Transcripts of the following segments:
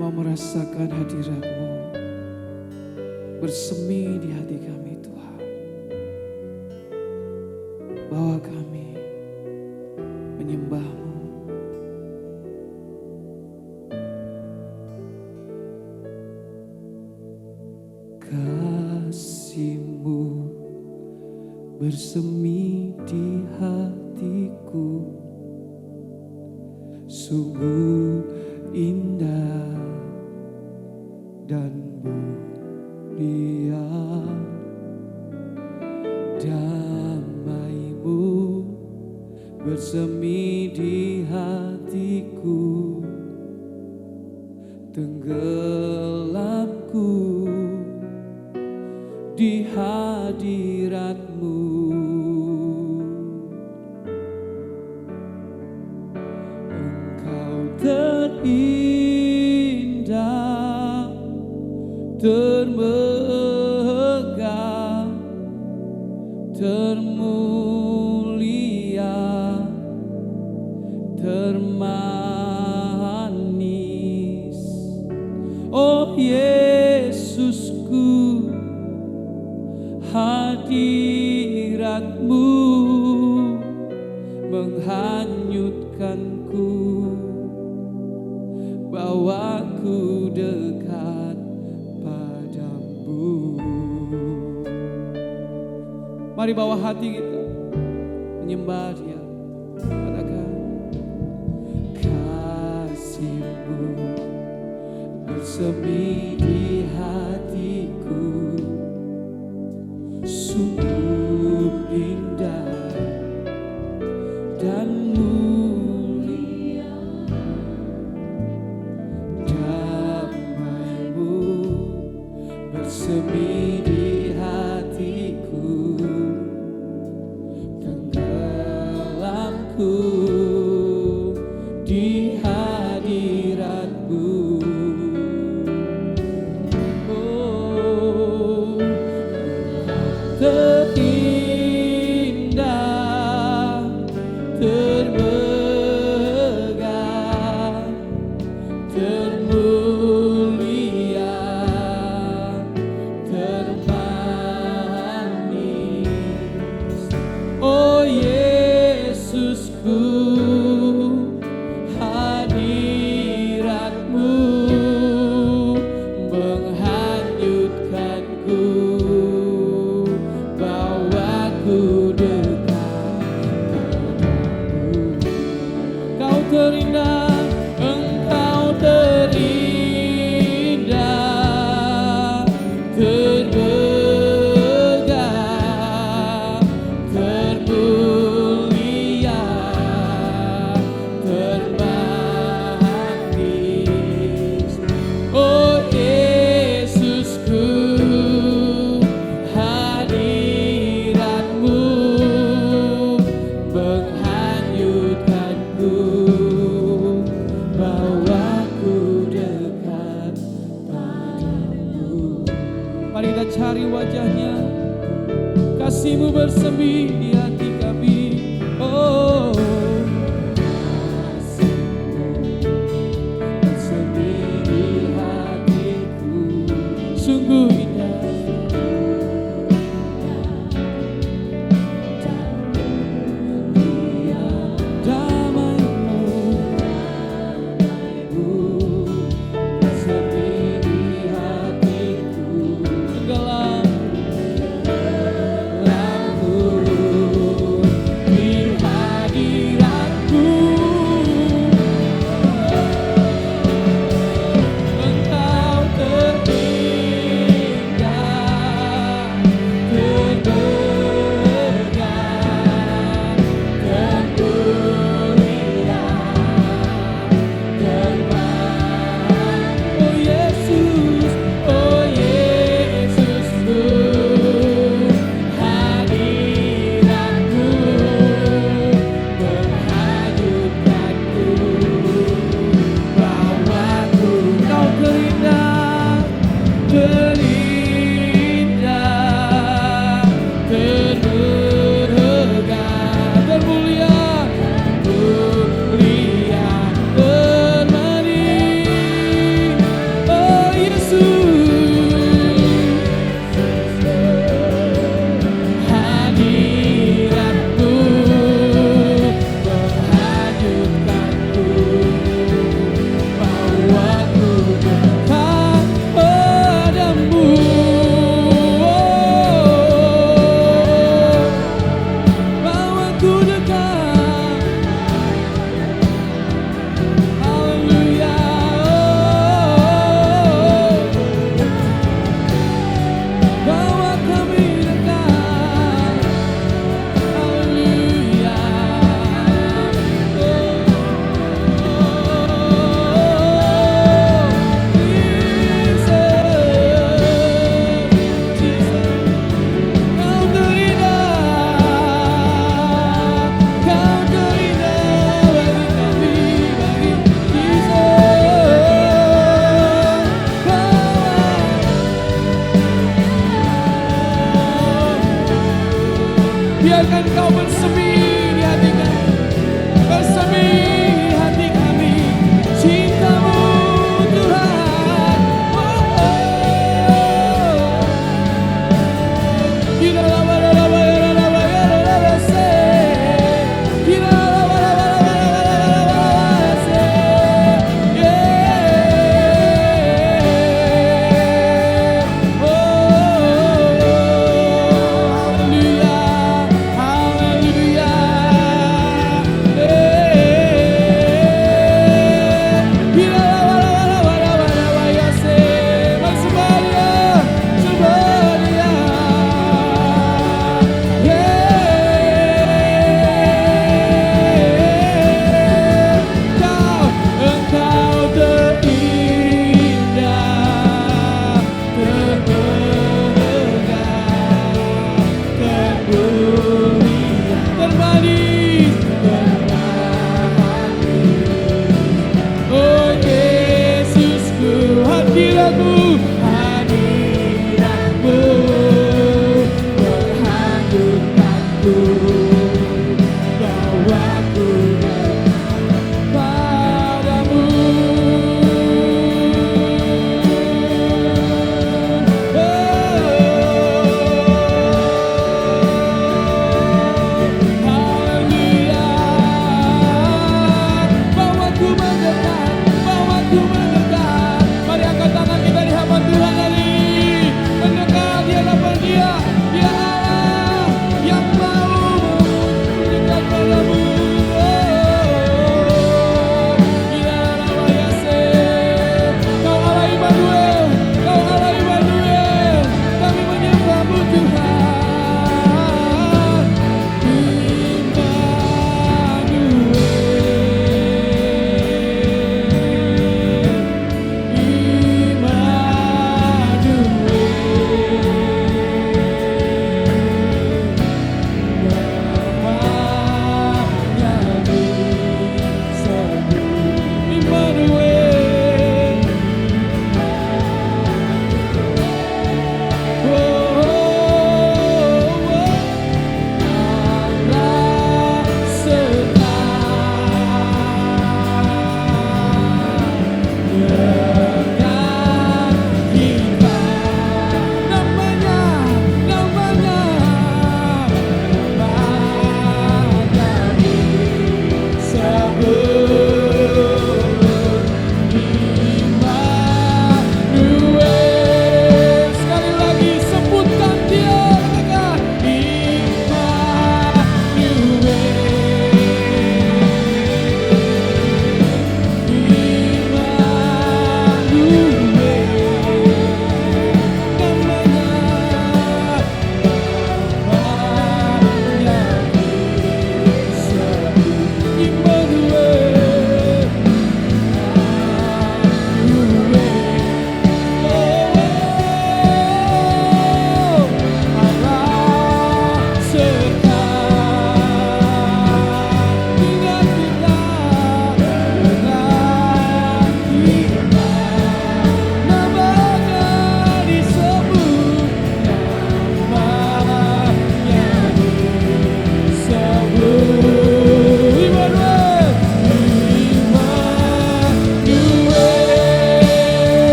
mau merasakan hadirat-Mu bersemi di hati kami Tuhan. Bawa kami menyembah-Mu. Kasih-Mu bersemi di hatiku, sungguh indah dan mulia. Damai-Mu bersemi di hatiku, tenggelamku di hadirat-Mu. Engkau terindah, termegah, termulia, termanis. Oh Yesusku, hadirat-Mu menghanyutkanku, bawaku dekat padamu. Mari bawa hati kita menyembah Dia. Katakan, kasih-Mu bersemi di hatiku, sungguh indah dan mulia. Damai-Mu bersemi di hatiku, tenggelamku di hadirat-Mu. Oh, terindah, termegah, termulia, termanis. Oh Yesusku, hadirat-Mu menghanyutkanku, bawaku dekat padamu. Kau terindah, Engkau terindah, termegah, termulia, termanis. Oh Yesusku, hadirat-Mu menghanyutkanku, bawaku dekat padamu. Mari kita cari wajah-Nya, kasih-Mu bersemi di hati kami. Oh, kasih-Mu bersemi di hatiku, sungguh indah dan mulia. Damai-Mu bersemi di hatiku, tenggelamku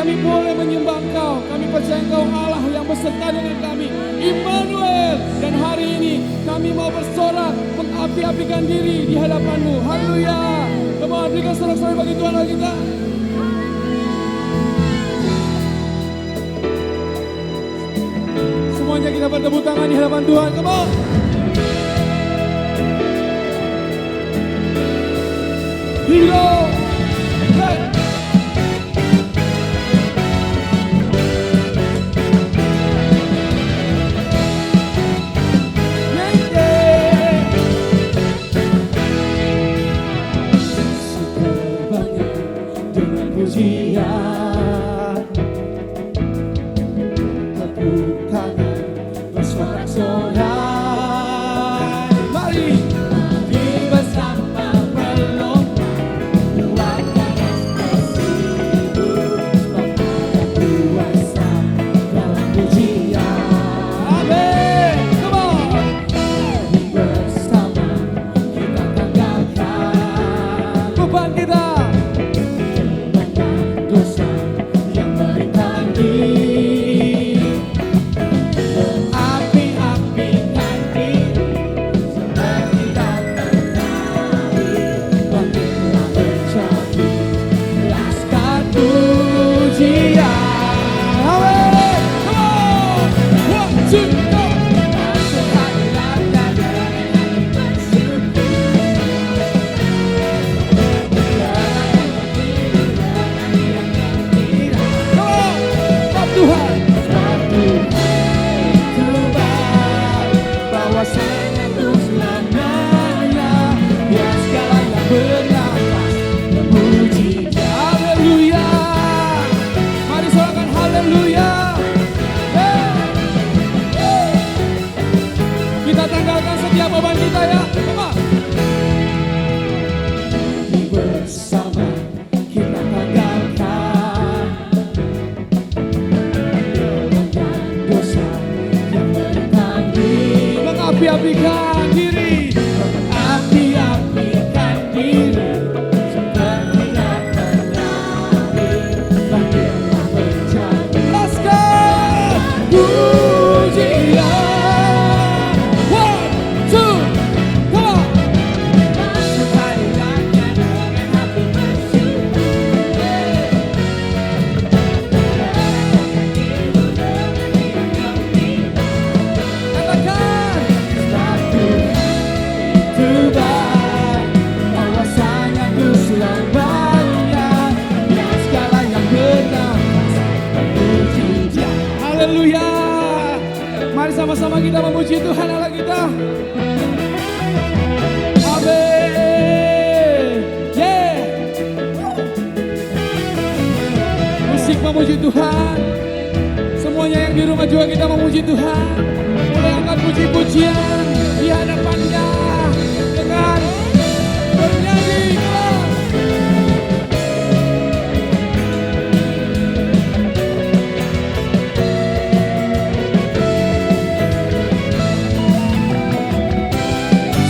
kami boleh menyembah Engkau. Kami percaya Engkau Allah yang beserta dengan kami, Immanuel. Dan hari ini kami mau bersorak, mengapi-apikan diri di hadapan-Mu. Haleluya. Come on, berikan sorak-sorai bagi Tuhan Allah kita. Semuanya kita bertepuk tangan di hadapan Tuhan. Come on. Hero. Hey. Pujian, tepuk tangan, bersorak-sorai. Mari bersama melompat, luapkan ekspresimu, kuasa dalam pujian. Amin. Come on. Bersama kita tanggalkan beban kita. Kita tanggalkan setiap beban kita ya. Bersama kita tanggalkan dosa yang bertanding. Mengapi-apikan diri, mengapi-apikan diri, seperti tak terjadi, bagaimana terjadi. Let's go. Pujian. Haleluya. Mari sama-sama kita memuji Tuhan Allah kita. Amin. Yeah. Musik memuji Tuhan. Semuanya yang di rumah juga kita memuji Tuhan. Mulai angkat puji-pujian di hadapannya dengan bernyanyi.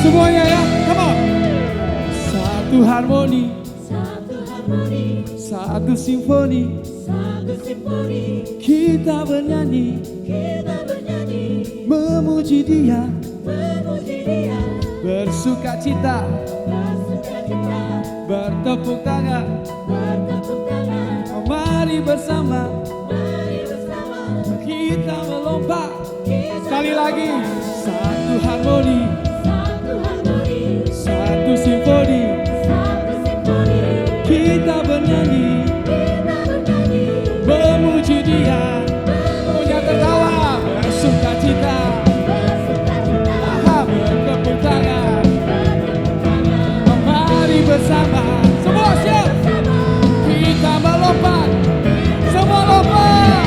Semuanya ya, come on. Satu harmoni, satu simfoni, kita bernyanyi, memuji Dia, bersuka cita, bertepuk tangan, mari bersama, kita melompat. Sekali lagi, satu harmoni, satu simfoni, kita bernyanyi, memuji Dia, punya tertawa, bersuka cita, bertepuk tangan, mari bersama, semua siap, kita melompat, semua lompat.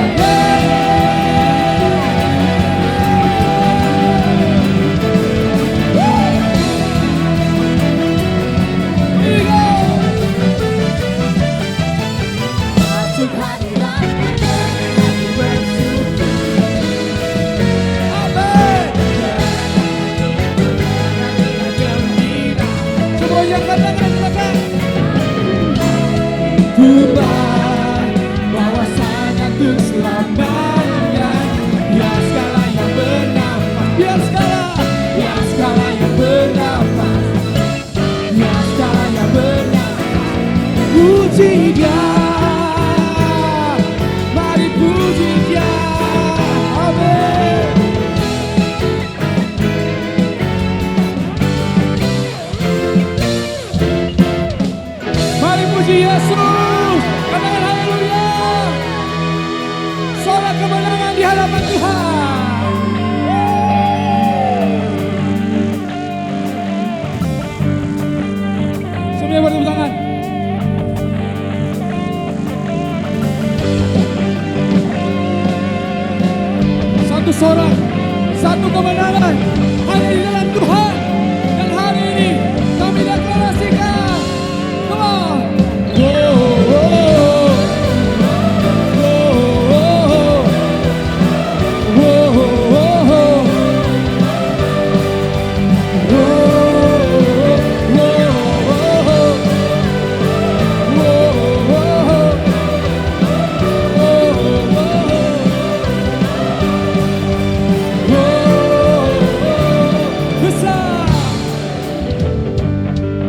bersorak. Satu kebenaran hanya di dalam Tuhan. Dan hari ini kami deklarasikan. Come on.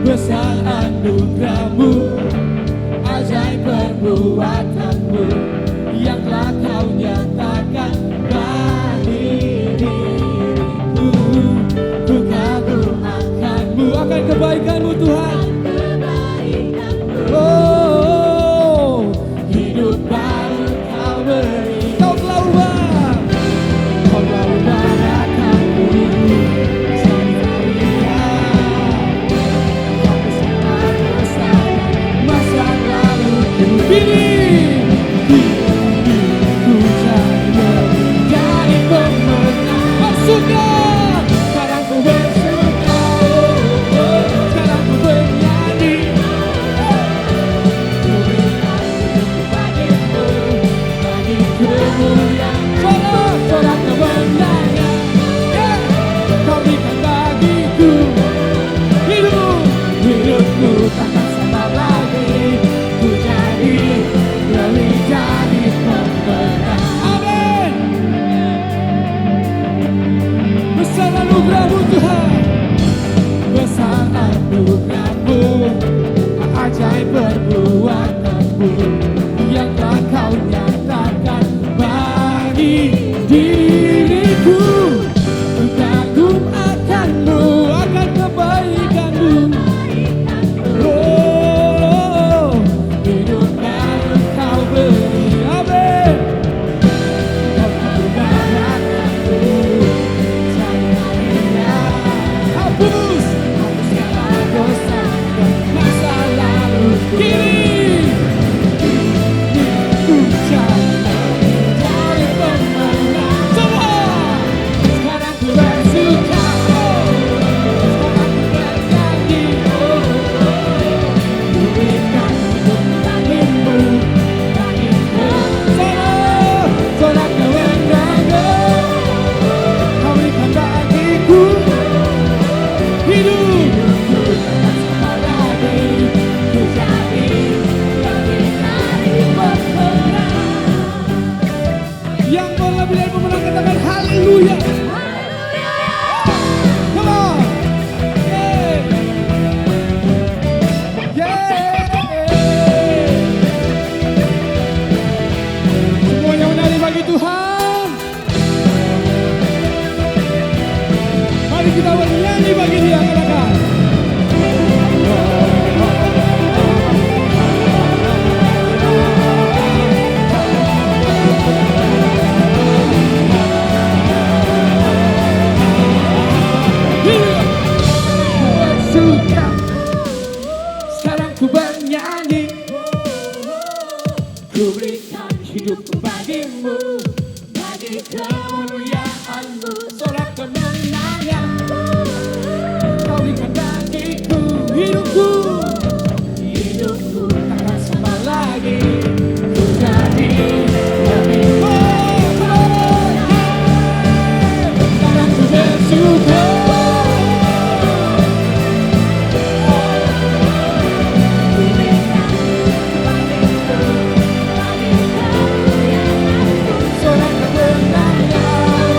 Besar anugerah-Mu, ajaib perbuatan-Mu, yang telah Kau nyatakan bagi diriku. Ku kagum akan-Mu, akan kebaikan-Mu Tuhan. Oh, hidup baru Kau beri. Kau telah ubah, Kau telah ubah akan-Mu. Ajaib perbuatan-Mu, yang telah Kau nyatakan bagi diriku. Ku kagum akan-Mu, akan kebaikan-Mu. Oh, hidup baru Kau beri. Amin. Kau ubah akan-Mu. Hapus segala dosa dan masalah kini. Ucap dari pemenang. Semua sekarang ku bersuka. Sekarang ku bernyanyi. Ku berikan hidup bagimu, bagiku. Sorak kemenangan Kau berikan bagiku. Hidup takkan sama lagi. Ku jadi lebih dari pemenang. Yang mau lebih dari pemenang katakan haleluya. Come on. Yeah. Yeah. Semuanya menari bagi Tuhan. Mari kita bernyanyi bagi Dia, katakan. Bersuka, sekarang ku bernyanyi. Ku berikan hidup bagimu, bagi kemuliaan-Mu. Sorak kemenangan Kau berikan bagiku. Hidupku, hidupku takkan sama lagi. Ku jadi lebih baik. Sekarang ku bersyukur. Sorak kemenangan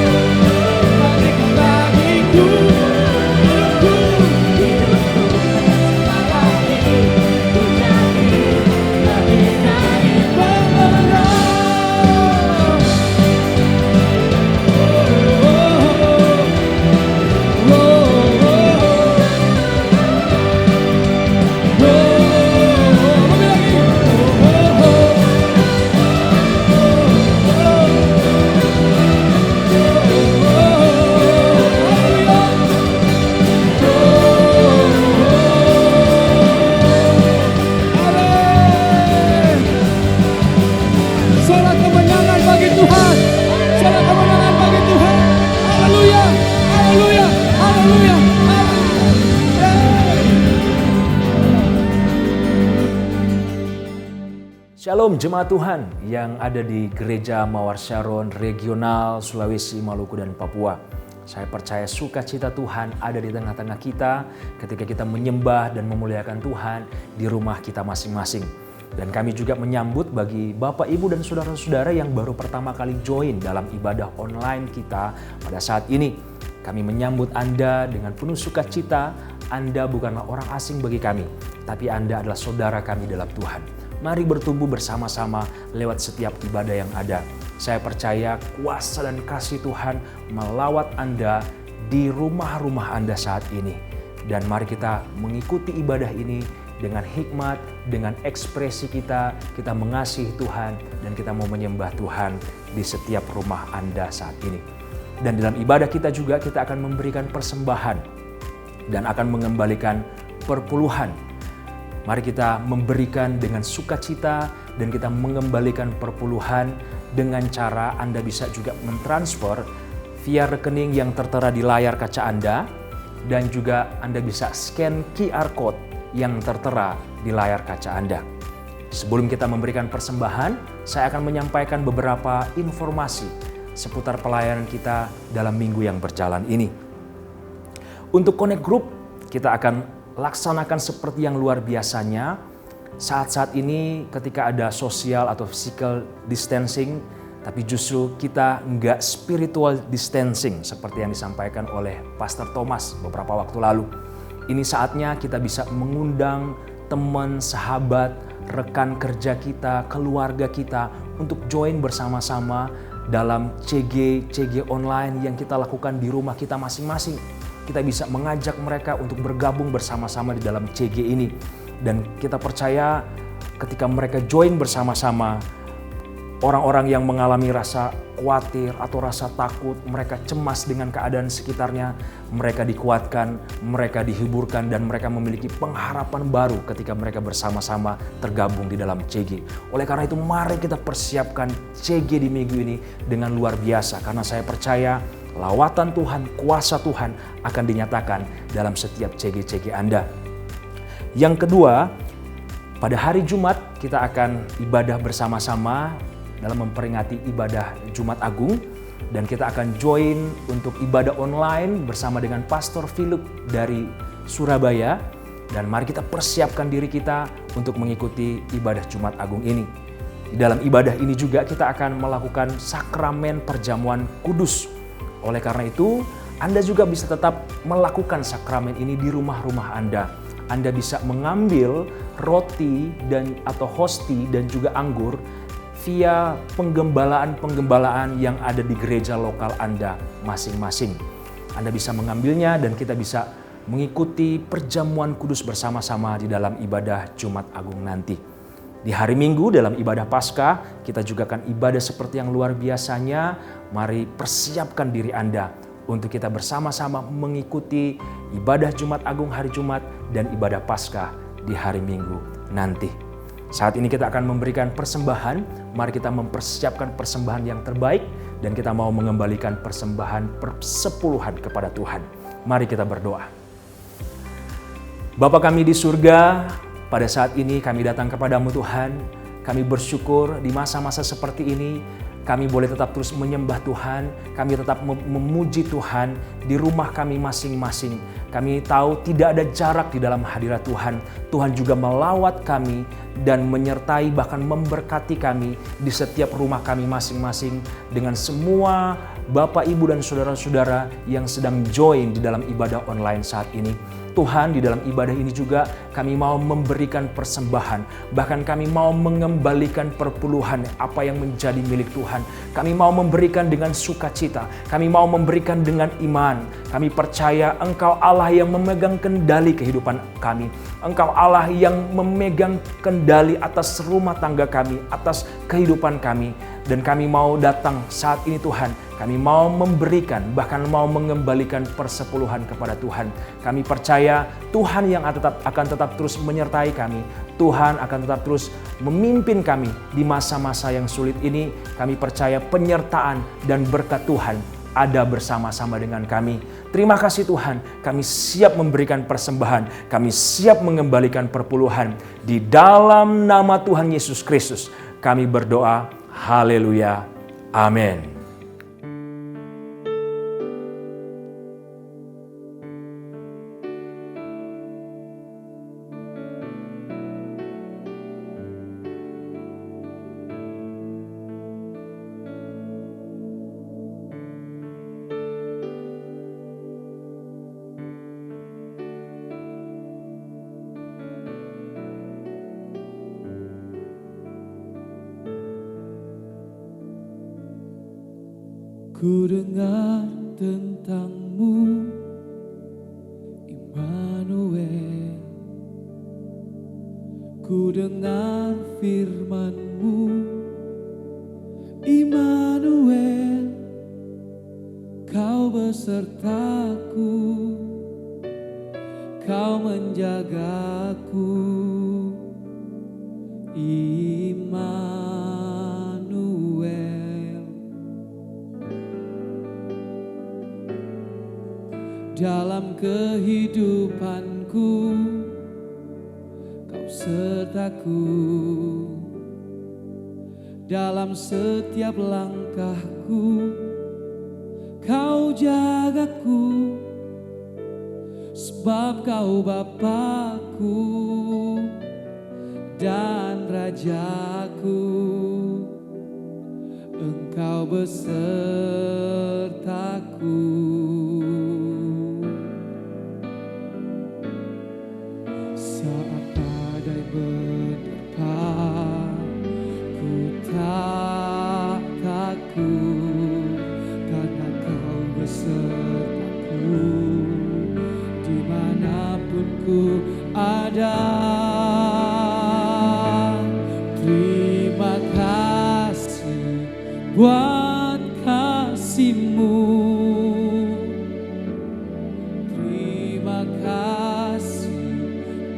Shalom jemaat Tuhan yang ada di Gereja Mawar Sharon Regional Sulawesi, Maluku, dan Papua. Saya percaya sukacita Tuhan ada di tengah-tengah kita ketika kita menyembah dan memuliakan Tuhan di rumah kita masing-masing. Dan kami juga menyambut bagi Bapak, Ibu, dan saudara-saudara yang baru pertama kali join dalam ibadah online kita pada saat ini. Kami menyambut Anda dengan penuh sukacita. Anda bukanlah orang asing bagi kami, tapi Anda adalah saudara kami dalam Tuhan. Mari bertumbuh bersama-sama lewat setiap ibadah yang ada. Saya percaya kuasa dan kasih Tuhan melawat Anda di rumah-rumah Anda saat ini. Dan mari kita mengikuti ibadah ini dengan hikmat, dengan ekspresi kita mengasihi Tuhan dan kita mau menyembah Tuhan di setiap rumah Anda saat ini. Dan dalam ibadah kita juga kita akan memberikan persembahan dan akan mengembalikan perpuluhan. Mari kita memberikan dengan sukacita dan kita mengembalikan perpuluhan dengan cara Anda bisa juga mentransfer via rekening yang tertera di layar kaca Anda, dan juga Anda bisa scan QR Code yang tertera di layar kaca Anda. Sebelum kita memberikan persembahan, saya akan menyampaikan beberapa informasi seputar pelayanan kita dalam minggu yang berjalan ini. Untuk Connect Group, kita akan laksanakan seperti yang luar biasanya. Saat-saat ini ketika ada social atau physical distancing, tapi justru kita nggak spiritual distancing seperti yang disampaikan oleh Pastor Thomas beberapa waktu lalu. Ini saatnya kita bisa mengundang teman, sahabat, rekan kerja kita, keluarga kita untuk join bersama-sama dalam CG online yang kita lakukan di rumah kita masing-masing. Kita bisa mengajak mereka untuk bergabung bersama-sama di dalam CG ini. Dan kita percaya ketika mereka join bersama-sama, orang-orang yang mengalami rasa khawatir atau rasa takut, mereka cemas dengan keadaan sekitarnya, mereka dikuatkan, mereka dihiburkan, dan mereka memiliki pengharapan baru ketika mereka bersama-sama tergabung di dalam CG. Oleh karena itu, mari kita persiapkan CG di minggu ini dengan luar biasa, karena saya percaya lawatan Tuhan, kuasa Tuhan akan dinyatakan dalam setiap CG Anda. Yang kedua, pada hari Jumat kita akan ibadah bersama-sama dalam memperingati ibadah Jumat Agung. Dan kita akan join untuk ibadah online bersama dengan Pastor Philip dari Surabaya. Dan mari kita persiapkan diri kita untuk mengikuti ibadah Jumat Agung ini. Di dalam ibadah ini juga kita akan melakukan sakramen perjamuan kudus. Oleh karena itu, Anda juga bisa tetap melakukan sakramen ini di rumah-rumah Anda. Anda bisa mengambil roti atau hosti dan juga anggur via penggembalaan yang ada di gereja lokal Anda masing-masing. Anda bisa mengambilnya dan kita bisa mengikuti perjamuan kudus bersama-sama di dalam ibadah Jumat Agung nanti. Di hari Minggu dalam ibadah Paskah, kita juga akan ibadah seperti yang luar biasanya. Mari persiapkan diri Anda untuk kita bersama-sama mengikuti ibadah Jumat Agung hari Jumat dan ibadah Paskah di hari Minggu nanti. Saat ini kita akan memberikan persembahan. Mari kita mempersiapkan persembahan yang terbaik dan kita mau mengembalikan persembahan persepuluhan kepada Tuhan. Mari kita berdoa. Bapa kami di surga, pada saat ini kami datang kepadamu Tuhan. Kami bersyukur di masa-masa seperti ini kami boleh tetap terus menyembah Tuhan. Kami tetap memuji Tuhan di rumah kami masing-masing. Kami tahu tidak ada jarak di dalam hadirat Tuhan. Tuhan juga melawat kami dan menyertai bahkan memberkati kami di setiap rumah kami masing-masing dengan semua Bapak, Ibu, dan saudara-saudara yang sedang join di dalam ibadah online saat ini. Tuhan, di dalam ibadah ini juga kami mau memberikan persembahan. Bahkan kami mau mengembalikan perpuluhan apa yang menjadi milik Tuhan. Kami mau memberikan dengan sukacita. Kami mau memberikan dengan iman. Kami percaya Engkau Allah yang memegang kendali kehidupan kami. Engkau Allah yang memegang kendali atas rumah tangga kami, atas kehidupan kami. Dan kami mau datang saat ini Tuhan. Kami mau memberikan, bahkan mau mengembalikan persepuluhan kepada Tuhan. Kami percaya Tuhan yang akan tetap terus menyertai kami. Tuhan akan tetap terus memimpin kami di masa-masa yang sulit ini. Kami percaya penyertaan dan berkat Tuhan ada bersama-sama dengan kami. Terima kasih Tuhan, kami siap memberikan persembahan. Kami siap mengembalikan perpuluhan. Di dalam nama Tuhan Yesus Kristus, Kami berdoa, haleluya, amin. Ku dengar tentang-Mu, Immanuel. Ku dengar firman-Mu, Immanuel. Kau besertaku, Kau menjagaku, Immanuel. Dalam kehidupanku, Kau sertaku. Dalam setiap langkahku, Kau jagaku. Sebab Kau Bapa-Ku dan Raja-Ku, Engkau besertaku. Saat badai menerpa, ku tak takut, karena Kau besertaku. Dimanapun ku ada, terima kasih buat kasih-Mu. Terima kasih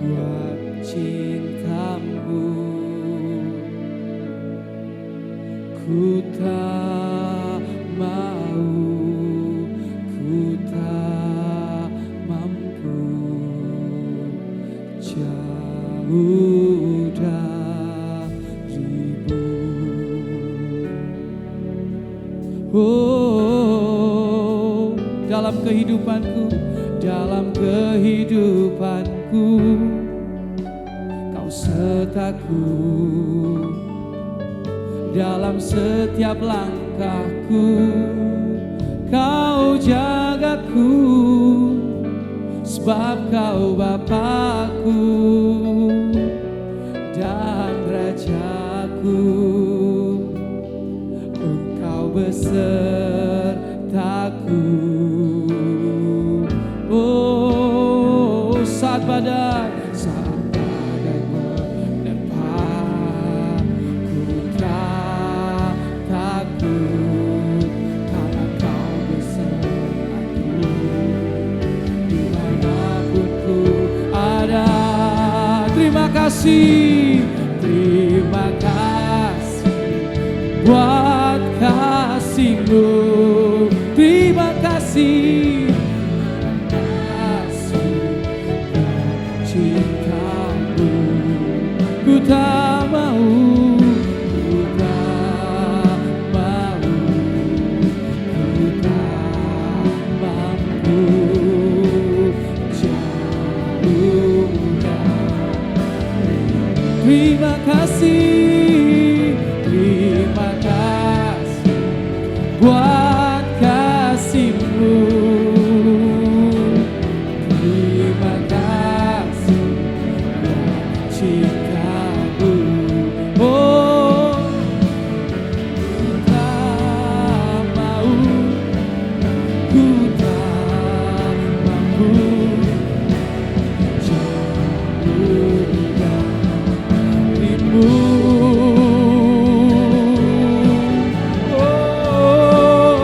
buat cinta-Mu. Ku tak mau, ku tak mampu jauh dari-Mu. Oh, dalam kehidupanku, Kau sertaku. Dalam setiap langkahku, Kau jagaku. Sebab Kau Bapa-Ku dan Raja-Ku, Engkau besertaku. Oh, saat badai menerpa, ku tak takut, karena Kau besertaku. Dimanapun ku ada, terima kasih buat kasih-Mu. Terima kasih cinta-Mu. Ku tak mau, ku tak mau, ku tak mampu jauh dari. Terima kasih buat kasih-Mu. Terima kasih buat cinta-Mu. Oh, ku tak mau, ku tak mampu jauh dari-Mu. Oh,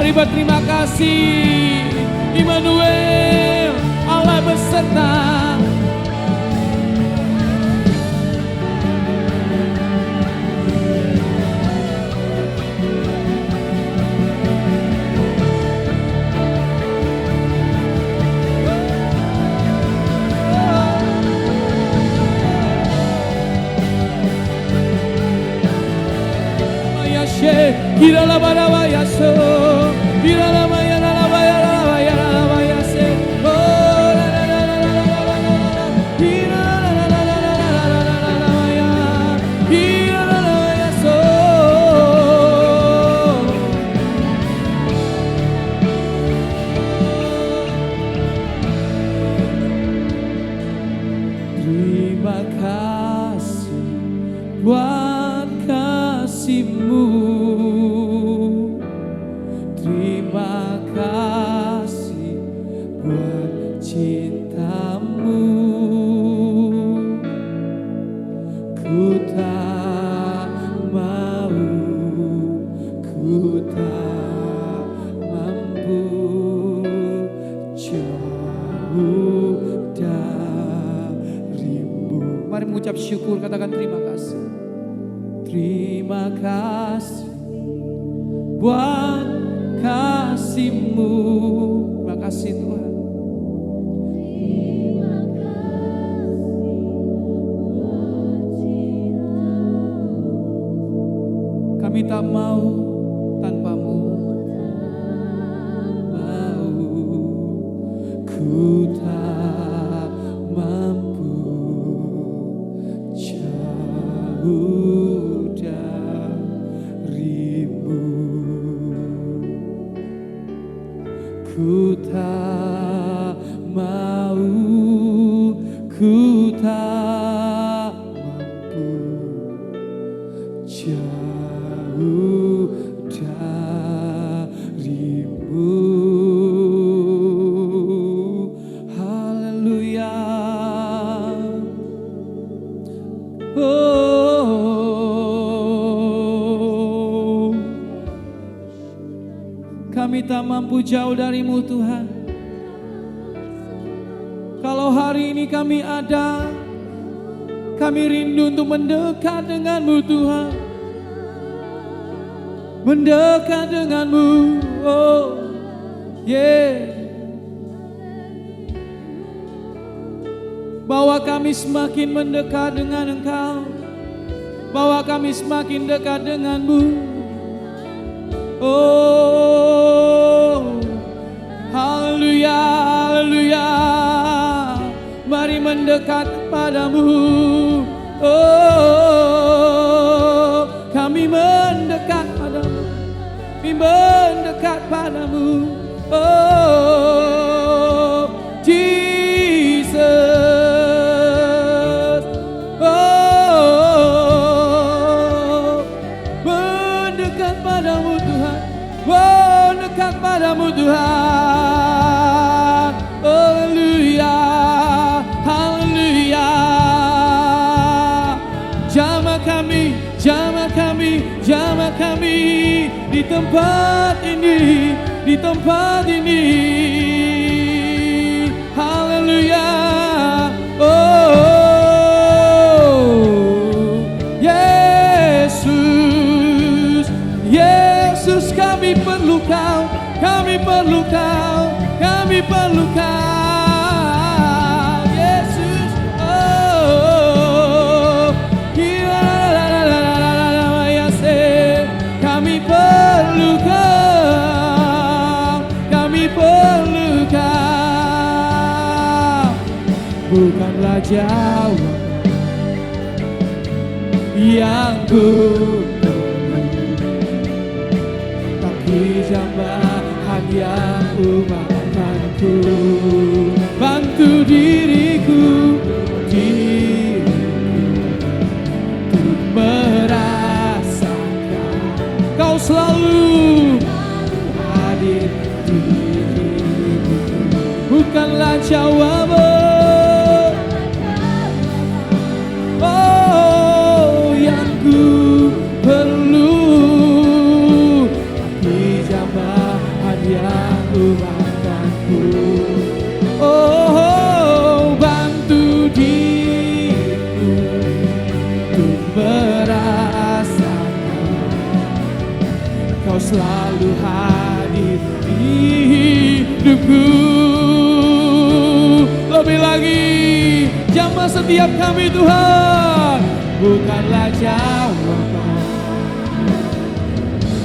Mari berterima kasih. Immanuel, Allah beserta. Kira la bara baya so, kira la baya la baya la baya la baya se, oh la la la la la la la, kira la la la la la la la la la baya, kira la la baya so. Terima kasih buat kasih-Mu. Terima kasih buat cinta-Mu. Ku tak mau, ku tak mampu jauh darimu. Mari mengucap syukur, katakan terima kasih. Terima kasih buat kasih-Mu. Terima kasih Tuhan. Kami tak mau tanpa-Mu. Mau, ku tak mampu jauh darimu. Ku tak mau, ku tak mampu jauh darimu. Haleluya. Oh, kami tak mampu jauh dari-Mu Tuhan. Kalau hari ini kami ada, kami rindu untuk mendekat dengan-Mu Tuhan. Mendekat dengan-Mu, oh yeah. Bahwa kami semakin mendekat dengan Engkau, bahwa kami semakin dekat dengan-Mu. Oh, haleluya, haleluya. Mari mendekat padamu. Oh, kami mendekat padamu. Kami mendekat padamu. Oh, Jesus. Oh, mendekat padamu Tuhan. Oh, dekat padamu Tuhan. Haleluya, haleluya. Jamah kami, jamah kami, jamah kami di tempat ini, di tempat ini. Haleluya. Oh, Yesus, Yesus, kami perlu Kau, kami perlu Kau, kami perlu Kau, Yesus. Oh, kami perlu Kau, kami perlu Kau. Bukanlah jawaban yang ku jambahan yang umatku, bantu diriku, untuk merasakan Kau selalu hadir di hidupku. Bukanlah jawaban, oh, yang ku perlu, merasakan Kau selalu hadir di hidupku. Lebih lagi, jamah setiap kami Tuhan, bukanlah jawaban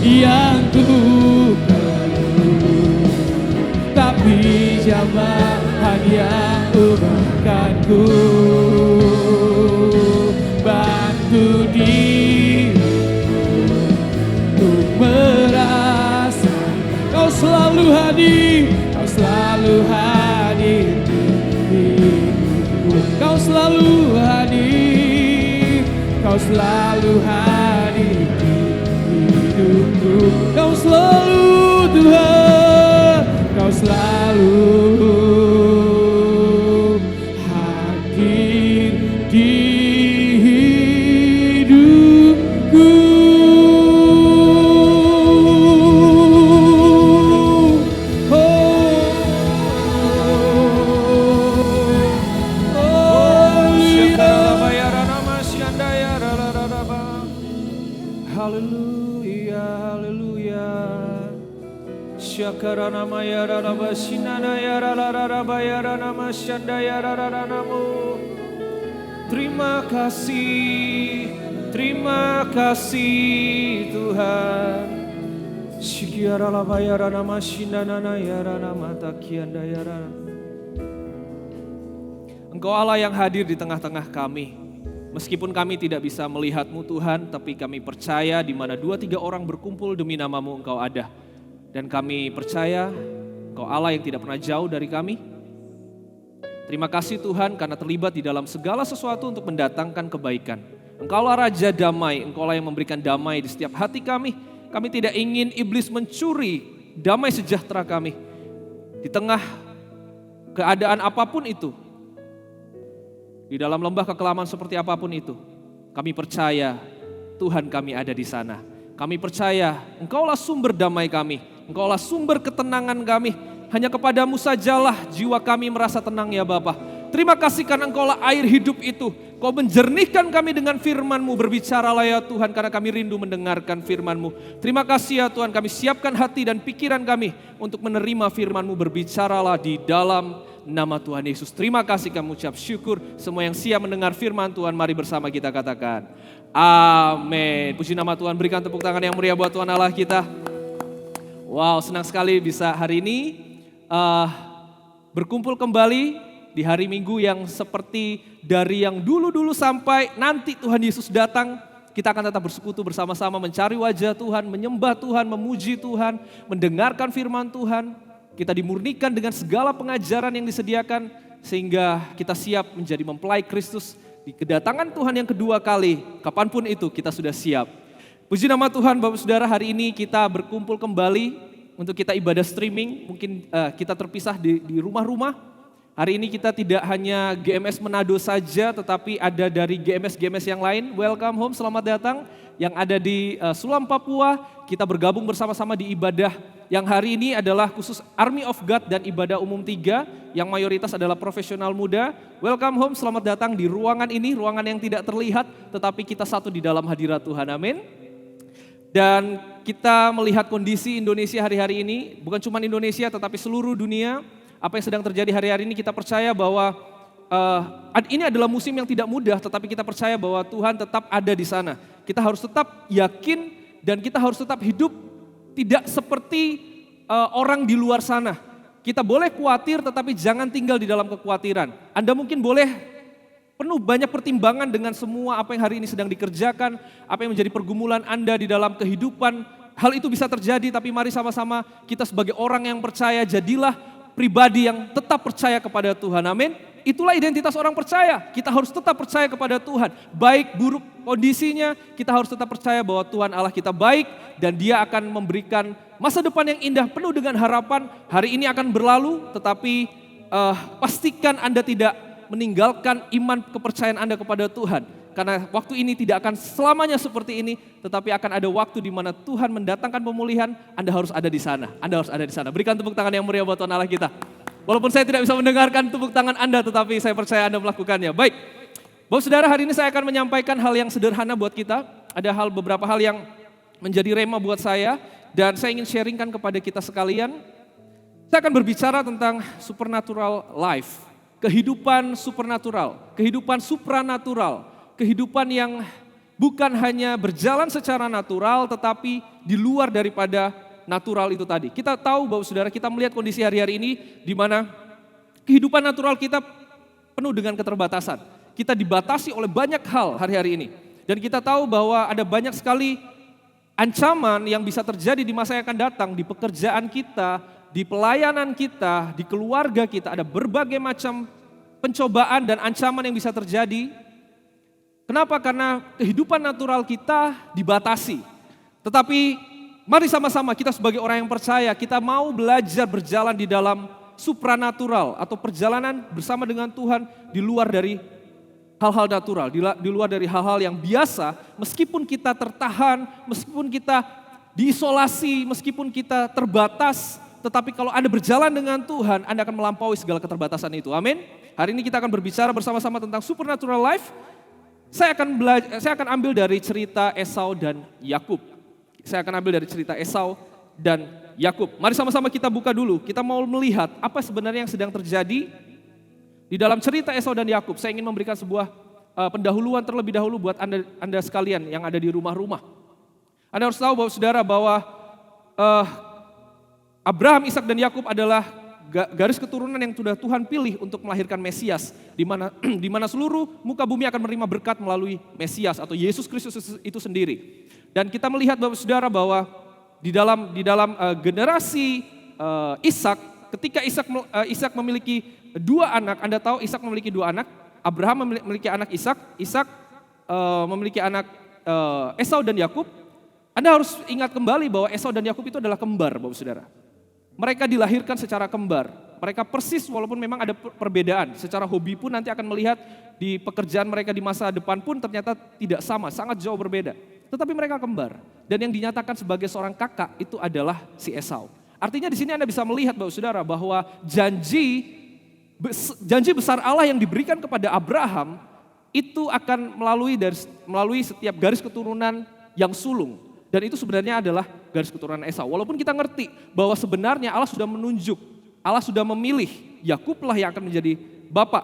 yang ku perlu, tapi jamah yang ubahkanku. Bantu diriku untuk merasa Kau selalu hadir, Kau selalu hadir di hidupku. Kau selalu hadir, Kau selalu hadir di hidupku. Kau selalu Tuhan, Kau selalu hadir di hidupku. Haleluya, haleluya. Syakarana maya raraba sinana ya rararaba ya ranama syandaya rararanamu. Terima kasih Tuhan. Syikiara labaya ranama sinana ya ranama takianda ya ranama. Engkau Allah yang hadir di tengah-tengah kami. Meskipun kami tidak bisa melihat-Mu Tuhan, tapi kami percaya di mana 2-3 orang berkumpul demi nama-Mu Engkau ada. Dan kami percaya Engkau Allah yang tidak pernah jauh dari kami. Terima kasih Tuhan karena terlibat di dalam segala sesuatu untuk mendatangkan kebaikan. Engkau Allah Raja damai, Engkau Allah yang memberikan damai di setiap hati kami. Kami tidak ingin iblis mencuri damai sejahtera kami. Di tengah keadaan apapun itu, di dalam lembah kekelaman seperti apapun itu, kami percaya Tuhan kami ada di sana. Kami percaya Engkaulah sumber damai kami, Engkaulah sumber ketenangan kami. Hanya kepadamu sajalah jiwa kami merasa tenang ya Bapa. Terima kasih karena Engkaulah air hidup itu. Kau menjernihkan kami dengan firman-Mu. Berbicaralah ya Tuhan karena kami rindu mendengarkan firman-Mu. Terima kasih ya Tuhan, kami siapkan hati dan pikiran kami untuk menerima firman-Mu. Berbicaralah di dalam nama Tuhan Yesus. Terima kasih, kami ucap syukur. Semua yang siap mendengar firman Tuhan, mari bersama kita katakan amin. Puji nama Tuhan, berikan tepuk tangan yang meriah buat Tuhan Allah kita. Wow, senang sekali bisa hari ini berkumpul kembali di hari Minggu yang seperti dari yang dulu-dulu sampai nanti Tuhan Yesus datang. Kita akan tetap bersekutu bersama-sama mencari wajah Tuhan, menyembah Tuhan, memuji Tuhan, mendengarkan firman Tuhan. Kita dimurnikan dengan segala pengajaran yang disediakan sehingga kita siap menjadi mempelai Kristus di kedatangan Tuhan yang kedua kali. Kapanpun itu kita sudah siap. Puji nama Tuhan, Bapak Saudara, hari ini kita berkumpul kembali untuk kita ibadah streaming. Mungkin kita terpisah di rumah-rumah. Hari ini kita tidak hanya GMS Manado saja, tetapi ada dari GMS-GMS yang lain. Welcome home, selamat datang. Yang ada di Sulam, Papua, kita bergabung bersama-sama di ibadah yang hari ini adalah khusus Army of God dan ibadah umum 3, yang mayoritas adalah profesional muda. Welcome home, selamat datang di ruangan ini, ruangan yang tidak terlihat, tetapi kita satu di dalam hadirat Tuhan, amin. Dan kita melihat kondisi Indonesia hari-hari ini, bukan cuma Indonesia tetapi seluruh dunia. Apa yang sedang terjadi hari-hari ini, kita percaya bahwa ini adalah musim yang tidak mudah, tetapi kita percaya bahwa Tuhan tetap ada di sana. Kita harus tetap yakin dan kita harus tetap hidup tidak seperti orang di luar sana. Kita boleh khawatir tetapi jangan tinggal di dalam kekhawatiran. Anda mungkin boleh penuh banyak pertimbangan dengan semua apa yang hari ini sedang dikerjakan, apa yang menjadi pergumulan Anda di dalam kehidupan. Hal itu bisa terjadi, tapi mari sama-sama kita sebagai orang yang percaya, jadilah pribadi yang tetap percaya kepada Tuhan, amin. Itulah identitas orang percaya, kita harus tetap percaya kepada Tuhan. Baik buruk kondisinya, kita harus tetap percaya bahwa Tuhan Allah kita baik dan Dia akan memberikan masa depan yang indah penuh dengan harapan. Hari ini akan berlalu, tetapi pastikan Anda tidak meninggalkan iman kepercayaan Anda kepada Tuhan. Karena waktu ini tidak akan selamanya seperti ini, tetapi akan ada waktu di mana Tuhan mendatangkan pemulihan, Anda harus ada di sana. Anda harus ada di sana. Berikan tepuk tangan yang meriah buat Tuhan Allah kita. Walaupun saya tidak bisa mendengarkan tepuk tangan Anda, tetapi saya percaya Anda melakukannya. Baik, Bapak saudara, hari ini saya akan menyampaikan hal yang sederhana buat kita. Ada beberapa hal yang menjadi rema buat saya dan saya ingin sharingkan kepada kita sekalian. Saya akan berbicara tentang supernatural life, kehidupan supernatural, kehidupan supranatural, kehidupan yang bukan hanya berjalan secara natural tetapi di luar daripada natural itu tadi. Kita tahu Bapak saudara, kita melihat kondisi hari-hari ini di mana kehidupan natural kita penuh dengan keterbatasan. Kita dibatasi oleh banyak hal hari-hari ini. Dan kita tahu bahwa ada banyak sekali ancaman yang bisa terjadi di masa yang akan datang, di pekerjaan kita, di pelayanan kita, di keluarga kita. Ada berbagai macam pencobaan dan ancaman yang bisa terjadi. Kenapa? Karena kehidupan natural kita dibatasi. Tetapi mari sama-sama kita sebagai orang yang percaya, kita mau belajar berjalan di dalam supranatural atau perjalanan bersama dengan Tuhan di luar dari hal-hal natural, di luar dari hal-hal yang biasa, meskipun kita tertahan, meskipun kita diisolasi, meskipun kita terbatas, tetapi kalau Anda berjalan dengan Tuhan, Anda akan melampaui segala keterbatasan itu. Amin. Hari ini kita akan berbicara bersama-sama tentang supernatural life. Saya akan ambil dari cerita Esau dan Yakub. Saya akan ambil dari cerita Esau dan Yakub. Mari sama-sama kita buka dulu. Kita mau melihat apa sebenarnya yang sedang terjadi di dalam cerita Esau dan Yakub. Saya ingin memberikan sebuah pendahuluan terlebih dahulu buat Anda sekalian yang ada di rumah-rumah. Anda harus tahu Bapak saudara bahwa Abraham, Ishak dan Yakub adalah garis keturunan yang sudah Tuhan pilih untuk melahirkan Mesias, di mana seluruh muka bumi akan menerima berkat melalui Mesias atau Yesus Kristus itu sendiri. Dan kita melihat Bapak saudara bahwa di dalam generasi Ishak, ketika Ishak memiliki dua anak, Anda tahu Ishak memiliki dua anak, Abraham memiliki anak Ishak memiliki anak Esau dan Yakub. Anda harus ingat kembali bahwa Esau dan Yakub itu adalah kembar, Bapak saudara. Mereka dilahirkan secara kembar. Mereka persis walaupun memang ada perbedaan. Secara hobi pun nanti akan melihat di pekerjaan mereka di masa depan pun ternyata tidak sama, sangat jauh berbeda. Tetapi mereka kembar. Dan yang dinyatakan sebagai seorang kakak itu adalah si Esau. Artinya di sini Anda bisa melihat Bapak saudara bahwa janji besar Allah yang diberikan kepada Abraham itu akan melalui setiap garis keturunan yang sulung. Dan itu sebenarnya adalah garis keturunan Esau. Walaupun kita ngerti bahwa sebenarnya Allah sudah menunjuk, Allah sudah memilih Yakublah yang akan menjadi bapak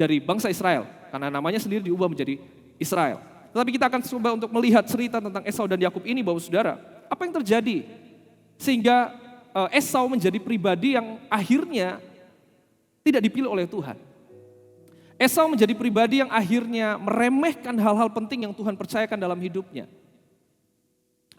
dari bangsa Israel. Karena namanya sendiri diubah menjadi Israel. Tetapi kita akan coba untuk melihat cerita tentang Esau dan Yakub ini Bapak saudara. Apa yang terjadi sehingga Esau menjadi pribadi yang akhirnya tidak dipilih oleh Tuhan. Esau menjadi pribadi yang akhirnya meremehkan hal-hal penting yang Tuhan percayakan dalam hidupnya.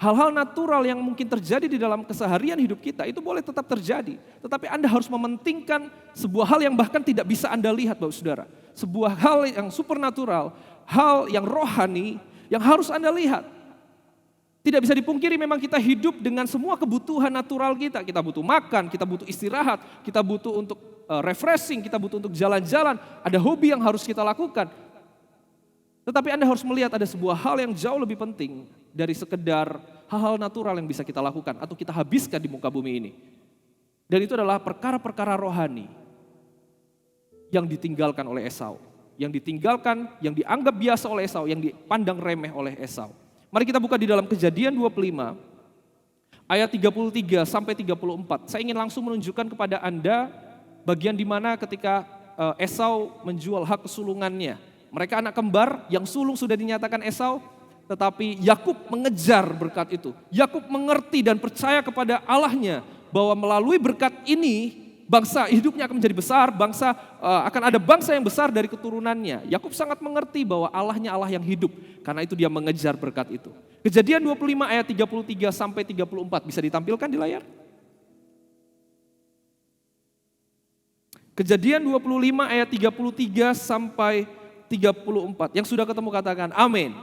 Hal-hal natural yang mungkin terjadi di dalam keseharian hidup kita itu boleh tetap terjadi. Tetapi Anda harus mementingkan sebuah hal yang bahkan tidak bisa Anda lihat Bapak saudara. Sebuah hal yang supernatural, hal yang rohani yang harus Anda lihat. Tidak bisa dipungkiri memang kita hidup dengan semua kebutuhan natural kita. Kita butuh makan, kita butuh istirahat, kita butuh untuk refreshing, kita butuh untuk jalan-jalan. Ada hobi yang harus kita lakukan. Tetapi Anda harus melihat ada sebuah hal yang jauh lebih penting dari sekedar hal-hal natural yang bisa kita lakukan atau kita habiskan di muka bumi ini. Dan itu adalah perkara-perkara rohani yang ditinggalkan oleh Esau. Yang ditinggalkan, yang dianggap biasa oleh Esau, yang dipandang remeh oleh Esau. Mari kita buka di dalam Kejadian 25 ayat 33 sampai 34. Saya ingin langsung menunjukkan kepada Anda bagian di mana ketika Esau menjual hak kesulungannya. Mereka anak kembar yang sulung sudah dinyatakan Esau, tetapi Yakub mengejar berkat itu. Yakub mengerti dan percaya kepada Allahnya bahwa melalui berkat ini bangsa hidupnya akan menjadi besar, akan ada bangsa yang besar dari keturunannya. Yakub sangat mengerti bahwa Allahnya Allah yang hidup, karena itu dia mengejar berkat itu. Kejadian 25 ayat 33 sampai 34 bisa ditampilkan di layar. Kejadian 25 ayat 33 sampai 34. Yang sudah ketemu katakan amin.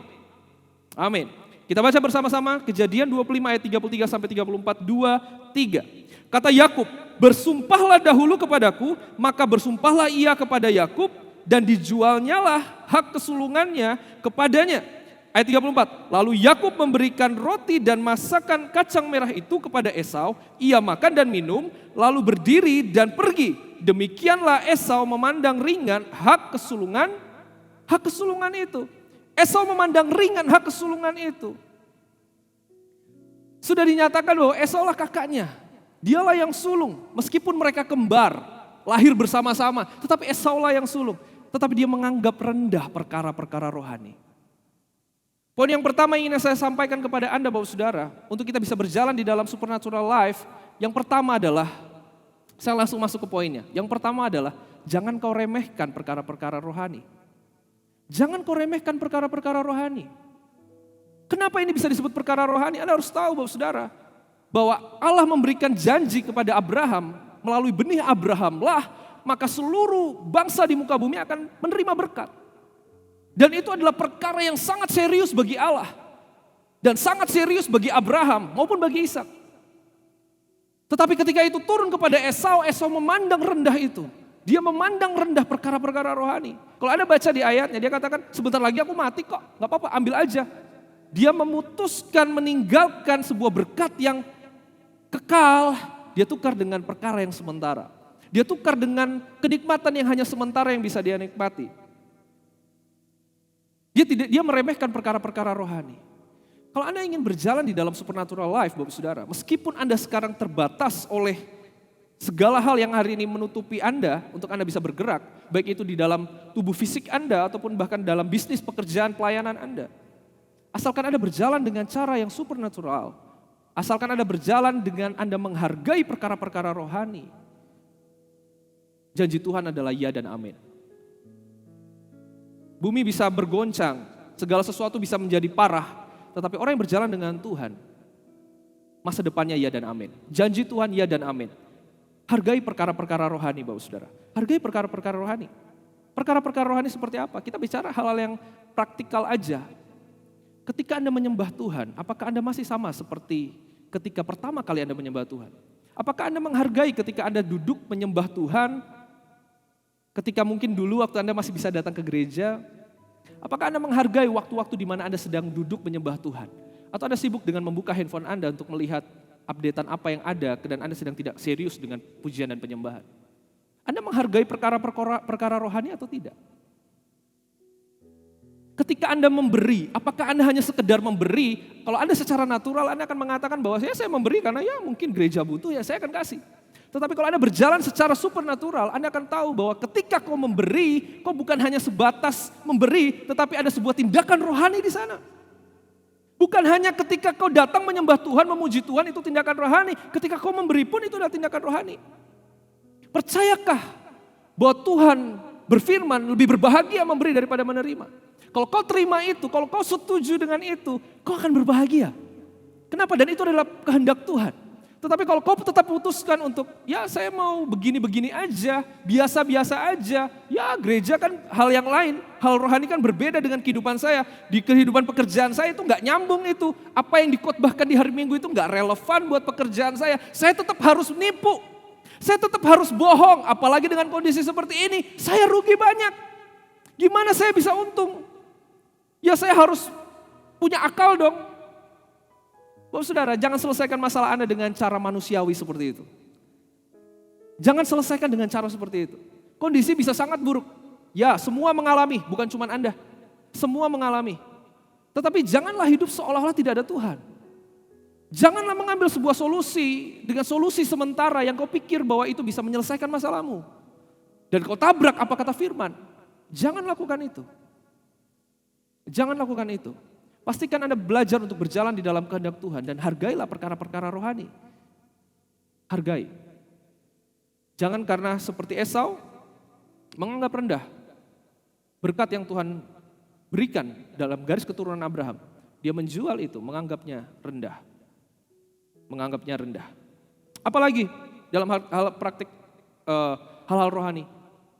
Amin. Kita baca bersama-sama Kejadian 25 ayat 33 sampai 34, 2, 3. Kata Yakub, bersumpahlah dahulu kepadaku, maka bersumpahlah ia kepada Yakub dan dijualnyalah hak kesulungannya kepadanya. Ayat 34, lalu Yakub memberikan roti dan masakan kacang merah itu kepada Esau, ia makan dan minum, lalu berdiri dan pergi. Demikianlah Esau memandang ringan hak kesulungan hak kesulungan itu. Esau memandang ringan hak kesulungan itu. Sudah dinyatakan bahwa Esau lah kakaknya. Dialah yang sulung, meskipun mereka kembar, lahir bersama-sama. Tetapi Esau lah yang sulung. Tetapi dia menganggap rendah perkara-perkara rohani. Poin yang pertama yang ingin saya sampaikan kepada Anda Bapak Saudara, untuk kita bisa berjalan di dalam supernatural life, yang pertama adalah, saya langsung masuk ke poinnya. Yang pertama adalah, jangan kau remehkan perkara-perkara rohani. Jangan kau remehkan perkara-perkara rohani. Kenapa ini bisa disebut perkara rohani? Anda harus tahu Bapak Saudara, bahwa Allah memberikan janji kepada Abraham, melalui benih Abraham lah, maka seluruh bangsa di muka bumi akan menerima berkat. Dan itu adalah perkara yang sangat serius bagi Allah. Dan sangat serius bagi Abraham maupun bagi Ishak. Tetapi ketika itu turun kepada Esau, Esau memandang rendah itu. Dia memandang rendah perkara-perkara rohani. Kalau Anda baca di ayatnya, dia katakan sebentar lagi aku mati kok. Gak apa-apa, ambil aja. Dia memutuskan meninggalkan sebuah berkat yang kekal. Dia tukar dengan perkara yang sementara. Dia tukar dengan kenikmatan yang hanya sementara yang bisa dia nikmati. Dia meremehkan perkara-perkara rohani. Kalau Anda ingin berjalan di dalam supernatural life, Bapak Saudara, meskipun Anda sekarang terbatas oleh segala hal yang hari ini menutupi Anda untuk Anda bisa bergerak, baik itu di dalam tubuh fisik Anda ataupun bahkan dalam bisnis, pekerjaan, pelayanan Anda. Asalkan Anda berjalan dengan cara yang supernatural, asalkan Anda berjalan dengan Anda menghargai perkara-perkara rohani, janji Tuhan adalah ya dan amin. Bumi bisa bergoncang, segala sesuatu bisa menjadi parah, tetapi orang yang berjalan dengan Tuhan, masa depannya ya dan amin. Janji Tuhan ya dan amin. Hargai perkara-perkara rohani Bapak Saudara. Hargai perkara-perkara rohani. Perkara-perkara rohani seperti apa? Kita bicara hal-hal yang praktikal aja. Ketika Anda menyembah Tuhan, apakah Anda masih sama seperti ketika pertama kali Anda menyembah Tuhan? Apakah Anda menghargai ketika Anda duduk menyembah Tuhan? Ketika mungkin dulu waktu Anda masih bisa datang ke gereja, apakah Anda menghargai waktu-waktu di mana Anda sedang duduk menyembah Tuhan? Atau Anda sibuk dengan membuka handphone Anda untuk melihat updatean apa yang ada dan Anda sedang tidak serius dengan pujian dan penyembahan? Anda menghargai perkara rohani atau tidak? Ketika Anda memberi, apakah Anda hanya sekedar memberi? Kalau Anda secara natural, Anda akan mengatakan bahwa saya memberi karena ya mungkin gereja butuh, ya saya akan kasih. Tetapi kalau Anda berjalan secara supernatural, Anda akan tahu bahwa ketika kau memberi, kau bukan hanya sebatas memberi, tetapi ada sebuah tindakan rohani di sana. Bukan hanya ketika kau datang menyembah Tuhan, memuji Tuhan, itu tindakan rohani. Ketika kau memberi pun itu adalah tindakan rohani. Percayakah bahwa Tuhan berfirman lebih berbahagia memberi daripada menerima? Kalau kau terima itu, kalau kau setuju dengan itu, kau akan berbahagia. Kenapa? Dan itu adalah kehendak Tuhan. Tetapi kalau kau tetap putuskan untuk, ya saya mau begini-begini aja, biasa-biasa aja, ya gereja kan hal yang lain, hal rohani kan berbeda dengan kehidupan saya. Di kehidupan pekerjaan saya itu gak nyambung itu, apa yang dikhotbahkan di hari Minggu itu gak relevan buat pekerjaan saya tetap harus nipu, saya tetap harus bohong, apalagi dengan kondisi seperti ini, saya rugi banyak. Gimana saya bisa untung? Ya saya harus punya akal dong. Bapak Saudara, jangan selesaikan masalah Anda dengan cara manusiawi seperti itu. Jangan selesaikan dengan cara seperti itu. Kondisi bisa sangat buruk. Ya, semua mengalami, bukan cuma Anda. Semua mengalami. Tetapi janganlah hidup seolah-olah tidak ada Tuhan. Janganlah mengambil sebuah solusi dengan solusi sementara yang kau pikir bahwa itu bisa menyelesaikan masalahmu. Dan kau tabrak apa kata firman. Jangan lakukan itu. Jangan lakukan itu. Pastikan Anda belajar untuk berjalan di dalam kehendak Tuhan dan hargailah perkara-perkara rohani. Hargai. Jangan karena seperti Esau menganggap rendah berkat yang Tuhan berikan dalam garis keturunan Abraham. Dia menjual itu, menganggapnya rendah. Menganggapnya rendah. Apalagi dalam hal praktik hal-hal rohani.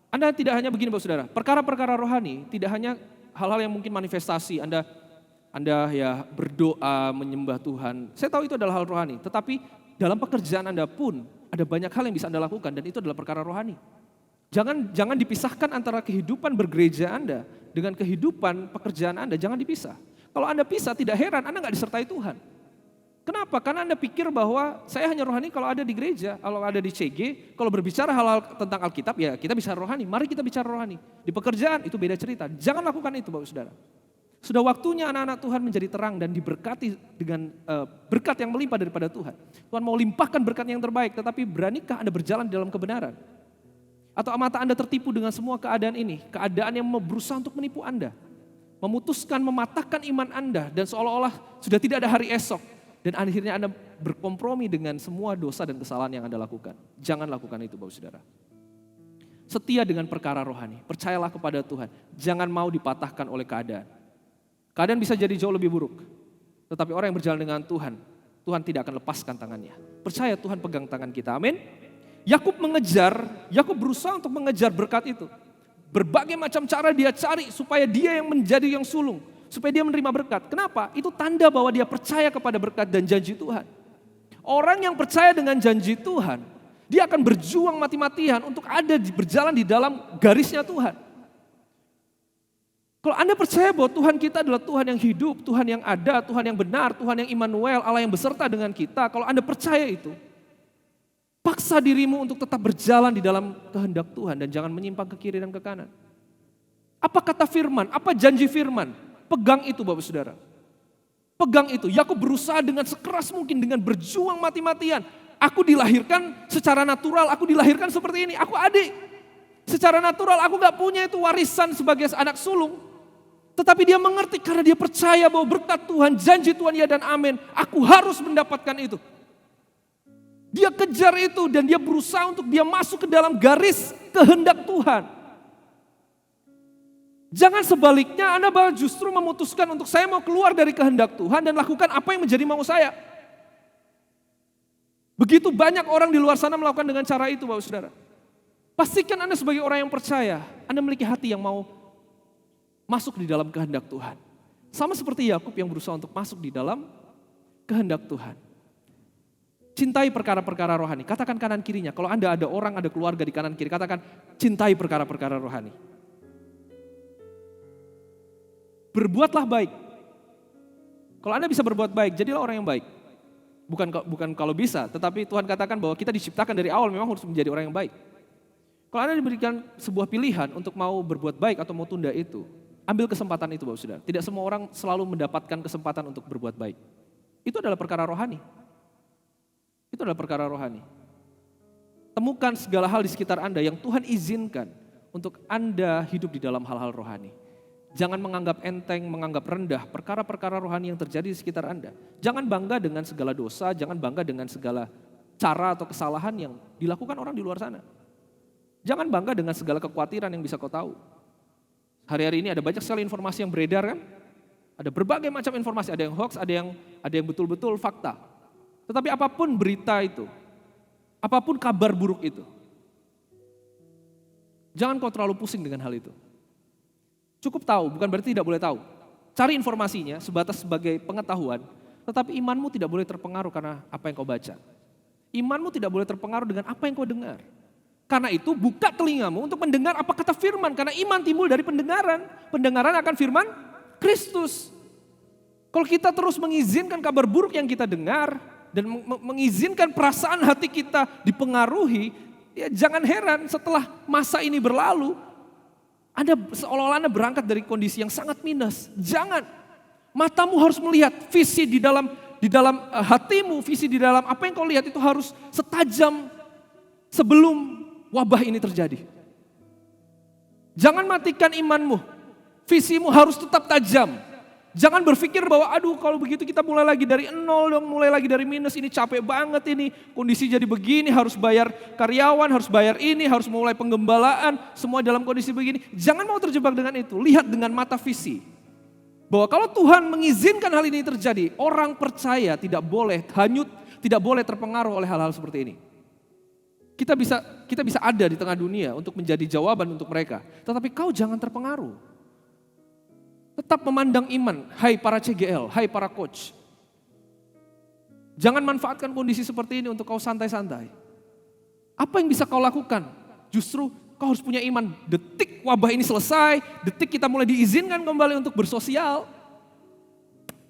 Anda tidak hanya begini Bapak Saudara, perkara-perkara rohani tidak hanya hal-hal yang mungkin manifestasi, Anda ya berdoa, menyembah Tuhan. Saya tahu itu adalah hal rohani. Tetapi dalam pekerjaan Anda pun ada banyak hal yang bisa Anda lakukan dan itu adalah perkara rohani. Jangan dipisahkan antara kehidupan bergereja Anda dengan kehidupan pekerjaan Anda. Jangan dipisah. Kalau Anda pisah tidak heran Anda nggak disertai Tuhan. Kenapa? Karena Anda pikir bahwa saya hanya rohani kalau ada di gereja, kalau ada di CG, kalau berbicara hal-hal tentang Alkitab ya kita bisa rohani. Mari kita bicara rohani. Di pekerjaan itu beda cerita. Jangan lakukan itu Bapak Saudara. Sudah waktunya anak-anak Tuhan menjadi terang dan diberkati dengan berkat yang melimpah daripada Tuhan. Tuhan mau limpahkan berkat yang terbaik, tetapi beranikah Anda berjalan di dalam kebenaran? Atau mata Anda tertipu dengan semua keadaan ini? Keadaan yang berusaha untuk menipu Anda. Memutuskan, mematahkan iman Anda dan seolah-olah sudah tidak ada hari esok. Dan akhirnya Anda berkompromi dengan semua dosa dan kesalahan yang Anda lakukan. Jangan lakukan itu Bapak Saudara. Setia dengan perkara rohani. Percayalah kepada Tuhan. Jangan mau dipatahkan oleh keadaan. Keadaan bisa jadi jauh lebih buruk. Tetapi orang yang berjalan dengan Tuhan, Tuhan tidak akan lepaskan tangannya. Percaya Tuhan pegang tangan kita. Amin. Yakub berusaha untuk mengejar berkat itu. Berbagai macam cara dia cari supaya dia yang menjadi yang sulung. Supaya dia menerima berkat. Kenapa? Itu tanda bahwa dia percaya kepada berkat dan janji Tuhan. Orang yang percaya dengan janji Tuhan, dia akan berjuang mati-matian untuk berjalan di dalam garisnya Tuhan. Kalau Anda percaya bahwa Tuhan kita adalah Tuhan yang hidup, Tuhan yang ada, Tuhan yang benar, Tuhan yang Immanuel, Allah yang beserta dengan kita. Kalau Anda percaya itu, paksa dirimu untuk tetap berjalan di dalam kehendak Tuhan dan jangan menyimpang ke kiri dan ke kanan. Apa kata firman? Apa janji firman? Pegang itu Bapak Saudara. Pegang itu. Yakub berusaha dengan sekeras mungkin, dengan berjuang mati-matian. Aku dilahirkan secara natural, aku dilahirkan seperti ini, aku adik. Secara natural aku gak punya itu warisan sebagai anak sulung. Tetapi dia mengerti karena dia percaya bahwa berkat Tuhan, janji Tuhan ya dan amin. Aku harus mendapatkan itu. Dia kejar itu dan dia berusaha untuk dia masuk ke dalam garis kehendak Tuhan. Jangan sebaliknya Anda justru memutuskan untuk saya mau keluar dari kehendak Tuhan dan lakukan apa yang menjadi mau saya. Begitu banyak orang di luar sana melakukan dengan cara itu Bapak Saudara. Pastikan Anda sebagai orang yang percaya, Anda memiliki hati yang mau masuk di dalam kehendak Tuhan. Sama seperti Yakub yang berusaha untuk masuk di dalam kehendak Tuhan. Cintai perkara-perkara rohani. Katakan kanan kirinya. Kalau Anda ada orang, ada keluarga di kanan kiri, katakan cintai perkara-perkara rohani. Berbuatlah baik. Kalau Anda bisa berbuat baik, jadilah orang yang baik. Bukan kalau bisa, tetapi Tuhan katakan bahwa kita diciptakan dari awal memang harus menjadi orang yang baik. Kalau Anda diberikan sebuah pilihan untuk mau berbuat baik atau mau tunda itu, ambil kesempatan itu Bapak Saudara. Tidak semua orang selalu mendapatkan kesempatan untuk berbuat baik. Itu adalah perkara rohani. Itu adalah perkara rohani. Temukan segala hal di sekitar Anda yang Tuhan izinkan untuk Anda hidup di dalam hal-hal rohani. Jangan menganggap enteng, menganggap rendah perkara-perkara rohani yang terjadi di sekitar Anda. Jangan bangga dengan segala dosa, jangan bangga dengan segala cara atau kesalahan yang dilakukan orang di luar sana. Jangan bangga dengan segala kekhawatiran yang bisa kau tahu. Hari-hari ini ada banyak sekali informasi yang beredar kan? Ada berbagai macam informasi, ada yang hoax, ada yang betul-betul fakta. Tetapi apapun berita itu, apapun kabar buruk itu, jangan kau terlalu pusing dengan hal itu. Cukup tahu, bukan berarti tidak boleh tahu. Cari informasinya sebatas sebagai pengetahuan, tetapi imanmu tidak boleh terpengaruh karena apa yang kau baca. Imanmu tidak boleh terpengaruh dengan apa yang kau dengar. Karena itu buka telingamu untuk mendengar apa kata firman, karena iman timbul dari pendengaran. Pendengaran akan firman Kristus. Kalau kita terus mengizinkan kabar buruk yang kita dengar, dan mengizinkan perasaan hati kita dipengaruhi, ya jangan heran setelah masa ini berlalu, Anda seolah-olah Anda berangkat dari kondisi yang sangat minus. Jangan. Matamu harus melihat visi di dalam hatimu, visi di dalam apa yang kau lihat itu harus setajam sebelum wabah ini terjadi. Jangan matikan imanmu. Visimu harus tetap tajam. Jangan berpikir bahwa aduh kalau begitu kita mulai lagi dari nol dong, mulai lagi dari minus, ini capek banget ini, kondisi jadi begini, harus bayar karyawan, harus bayar ini, harus mulai penggembalaan, semua dalam kondisi begini. Jangan mau terjebak dengan itu, lihat dengan mata visi. Bahwa kalau Tuhan mengizinkan hal ini terjadi, orang percaya tidak boleh hanyut, tidak boleh terpengaruh oleh hal-hal seperti ini. Kita bisa ada di tengah dunia untuk menjadi jawaban untuk mereka, tetapi kau jangan terpengaruh. Tetap memandang iman, hai para CGL, hai para coach. Jangan manfaatkan kondisi seperti ini untuk kau santai-santai. Apa yang bisa kau lakukan? Justru kau harus punya iman. Detik wabah ini selesai, detik kita mulai diizinkan kembali untuk bersosial.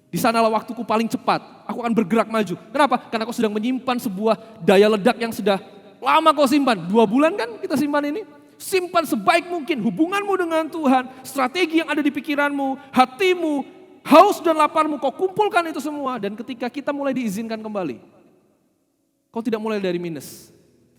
Di sanalah waktuku paling cepat. Aku akan bergerak maju. Kenapa? Karena kau sedang menyimpan sebuah daya ledak yang sudah lama kau simpan. 2 bulan kan kita simpan ini. Simpan sebaik mungkin hubunganmu dengan Tuhan. Strategi yang ada di pikiranmu, hatimu, haus dan laparmu. Kau kumpulkan itu semua. Dan ketika kita mulai diizinkan kembali. Kau tidak mulai dari minus.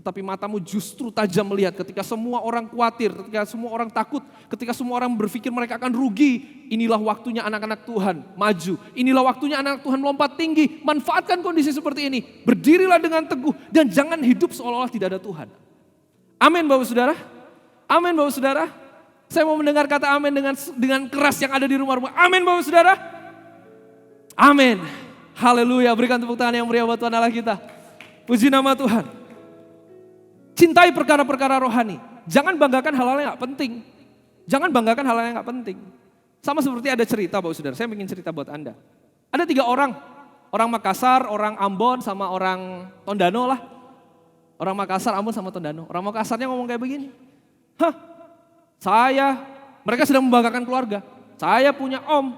Tetapi matamu justru tajam melihat ketika semua orang khawatir, ketika semua orang takut, ketika semua orang berpikir mereka akan rugi. Inilah waktunya anak-anak Tuhan maju. Inilah waktunya anak Tuhan melompat tinggi. Manfaatkan kondisi seperti ini. Berdirilah dengan teguh dan jangan hidup seolah-olah tidak ada Tuhan. Amin Bapak Saudara. Amin Bapak Saudara. Saya mau mendengar kata amin dengan keras yang ada di rumah-rumah. Amin Bapak Saudara. Amin. Haleluya. Berikan tepuk tangan yang meriah buat Tuhan Allah kita. Puji nama Tuhan. Cintai perkara-perkara rohani. Jangan banggakan hal-hal yang gak penting. Jangan banggakan hal-hal yang gak penting. Sama seperti ada cerita Bapak Saudara. Saya ingin cerita buat Anda. Ada 3 orang. Orang Makassar, orang Ambon, sama orang Tondano lah. Orang Makassar, Ambon sama Tondano. Orang Makassarnya ngomong kayak begini. Mereka sedang membanggakan keluarga. Saya punya om.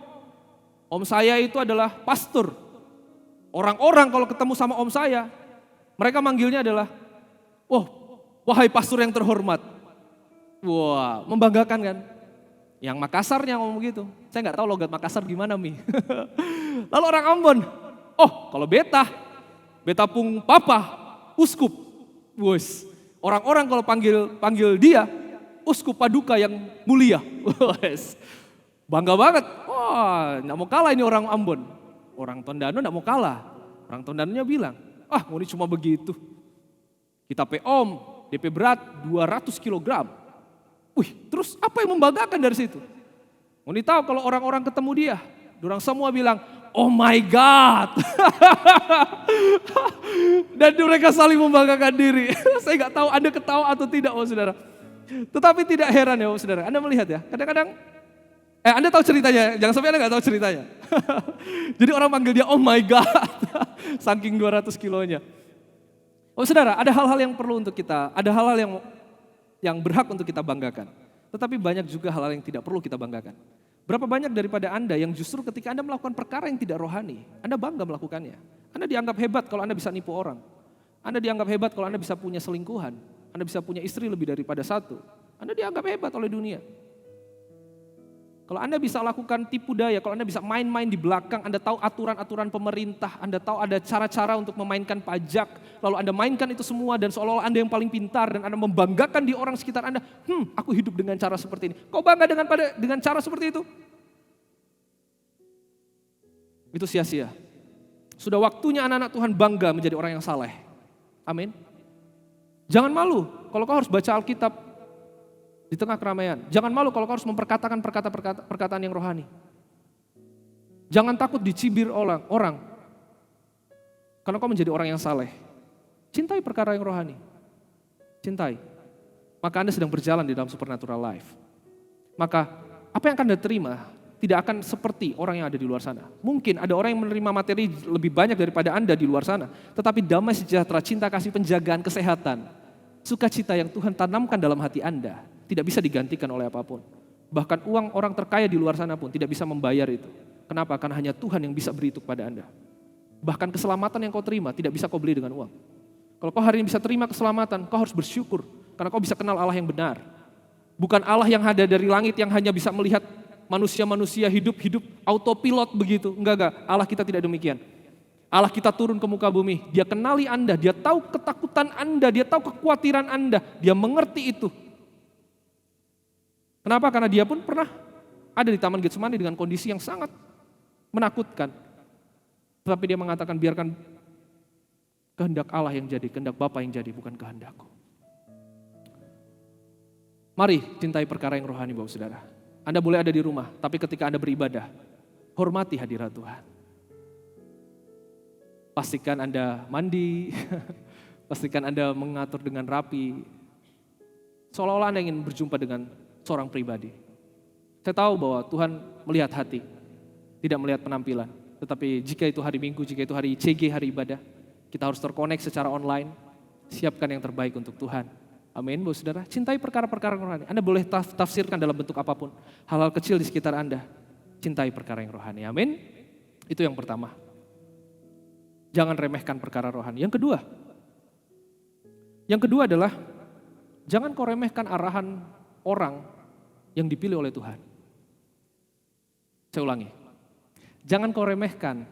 Om saya itu adalah pastor. Orang-orang kalau ketemu sama om saya, mereka manggilnya adalah, wahai pastor yang terhormat. Wah, membanggakan kan? Yang Makassarnya ngomong gitu. Saya nggak tahu logat Makassar gimana Mi. Lalu orang Ambon, kalau beta pung papa, uskup. Wes, orang-orang kalau panggil dia, uskup paduka yang mulia. Wes, bangga banget. Wah, nggak mau kalah ini orang Ambon. Orang Tondano nggak mau kalah. Orang Tondanonya bilang, ini cuma begitu. Kita om, DP berat 200 kg. Terus apa yang membanggakan dari situ? Mau tahu kalau orang-orang ketemu dia, orang semua bilang, oh my God. Dan mereka saling membanggakan diri. Saya nggak tahu Anda ketawa atau tidak, Saudara. Tetapi tidak heran ya, Saudara. Anda melihat ya, kadang-kadang, Anda tahu ceritanya, jangan sampai Anda nggak tahu ceritanya. Jadi orang panggil dia, oh my God. Saking 200 kilonya. Saudara, ada hal-hal yang perlu untuk kita, ada hal-hal yang berhak untuk kita banggakan. Tetapi banyak juga hal-hal yang tidak perlu kita banggakan. Berapa banyak daripada Anda yang justru ketika Anda melakukan perkara yang tidak rohani, Anda bangga melakukannya. Anda dianggap hebat kalau Anda bisa nipu orang. Anda dianggap hebat kalau Anda bisa punya selingkuhan. Anda bisa punya istri lebih daripada 1. Anda dianggap hebat oleh dunia. Kalau Anda bisa lakukan tipu daya, kalau Anda bisa main-main di belakang, Anda tahu aturan-aturan pemerintah, Anda tahu ada cara-cara untuk memainkan pajak, lalu Anda mainkan itu semua dan seolah-olah Anda yang paling pintar dan Anda membanggakan di orang sekitar Anda, aku hidup dengan cara seperti ini. Kau bangga dengan cara seperti itu? Itu sia-sia. Sudah waktunya anak-anak Tuhan bangga menjadi orang yang saleh. Amin. Jangan malu kalau kau harus baca Alkitab di tengah keramaian. Jangan malu kalau kau harus memperkatakan perkataan yang rohani. Jangan takut dicibir orang. Karena kau menjadi orang yang saleh. Cintai perkara yang rohani. Cintai. Maka Anda sedang berjalan di dalam supernatural life. Maka apa yang akan Anda terima tidak akan seperti orang yang ada di luar sana. Mungkin ada orang yang menerima materi lebih banyak daripada Anda di luar sana. Tetapi damai sejahtera, cinta kasih, penjagaan, kesehatan, sukacita yang Tuhan tanamkan dalam hati Anda tidak bisa digantikan oleh apapun. Bahkan uang orang terkaya di luar sana pun tidak bisa membayar itu. Kenapa? Karena hanya Tuhan yang bisa beri itu kepada Anda. Bahkan keselamatan yang kau terima tidak bisa kau beli dengan uang. Kalau kau hari ini bisa terima keselamatan, kau harus bersyukur. Karena kau bisa kenal Allah yang benar. Bukan Allah yang ada dari langit yang hanya bisa melihat manusia-manusia hidup autopilot begitu. Enggak. Allah kita tidak demikian. Allah kita turun ke muka bumi. Dia kenali Anda, dia tahu ketakutan Anda, dia tahu kekhawatiran Anda. Dia mengerti itu. Kenapa? Karena dia pun pernah ada di Taman Getsemani dengan kondisi yang sangat menakutkan. Tetapi dia mengatakan biarkan kehendak Allah yang jadi, kehendak Bapa yang jadi, bukan kehendakku. Mari cintai perkara yang rohani Bapak Saudara. Anda boleh ada di rumah, tapi ketika Anda beribadah, hormati hadirat Tuhan. Pastikan Anda mandi, pastikan Anda mengatur dengan rapi. Seolah-olah Anda ingin berjumpa dengan seorang pribadi. Saya tahu bahwa Tuhan melihat hati, tidak melihat penampilan. Tetapi jika itu hari Minggu, jika itu hari CG, hari ibadah, kita harus terkonek secara online, siapkan yang terbaik untuk Tuhan. Amin, Bapak Saudara. Cintai perkara-perkara rohani. Anda boleh tafsirkan dalam bentuk apapun. Hal-hal kecil di sekitar Anda. Cintai perkara yang rohani. Amin. Itu yang pertama. Jangan remehkan perkara rohani. Yang kedua adalah jangan kau remehkan arahan orang yang dipilih oleh Tuhan. Saya ulangi. Jangan kau remehkan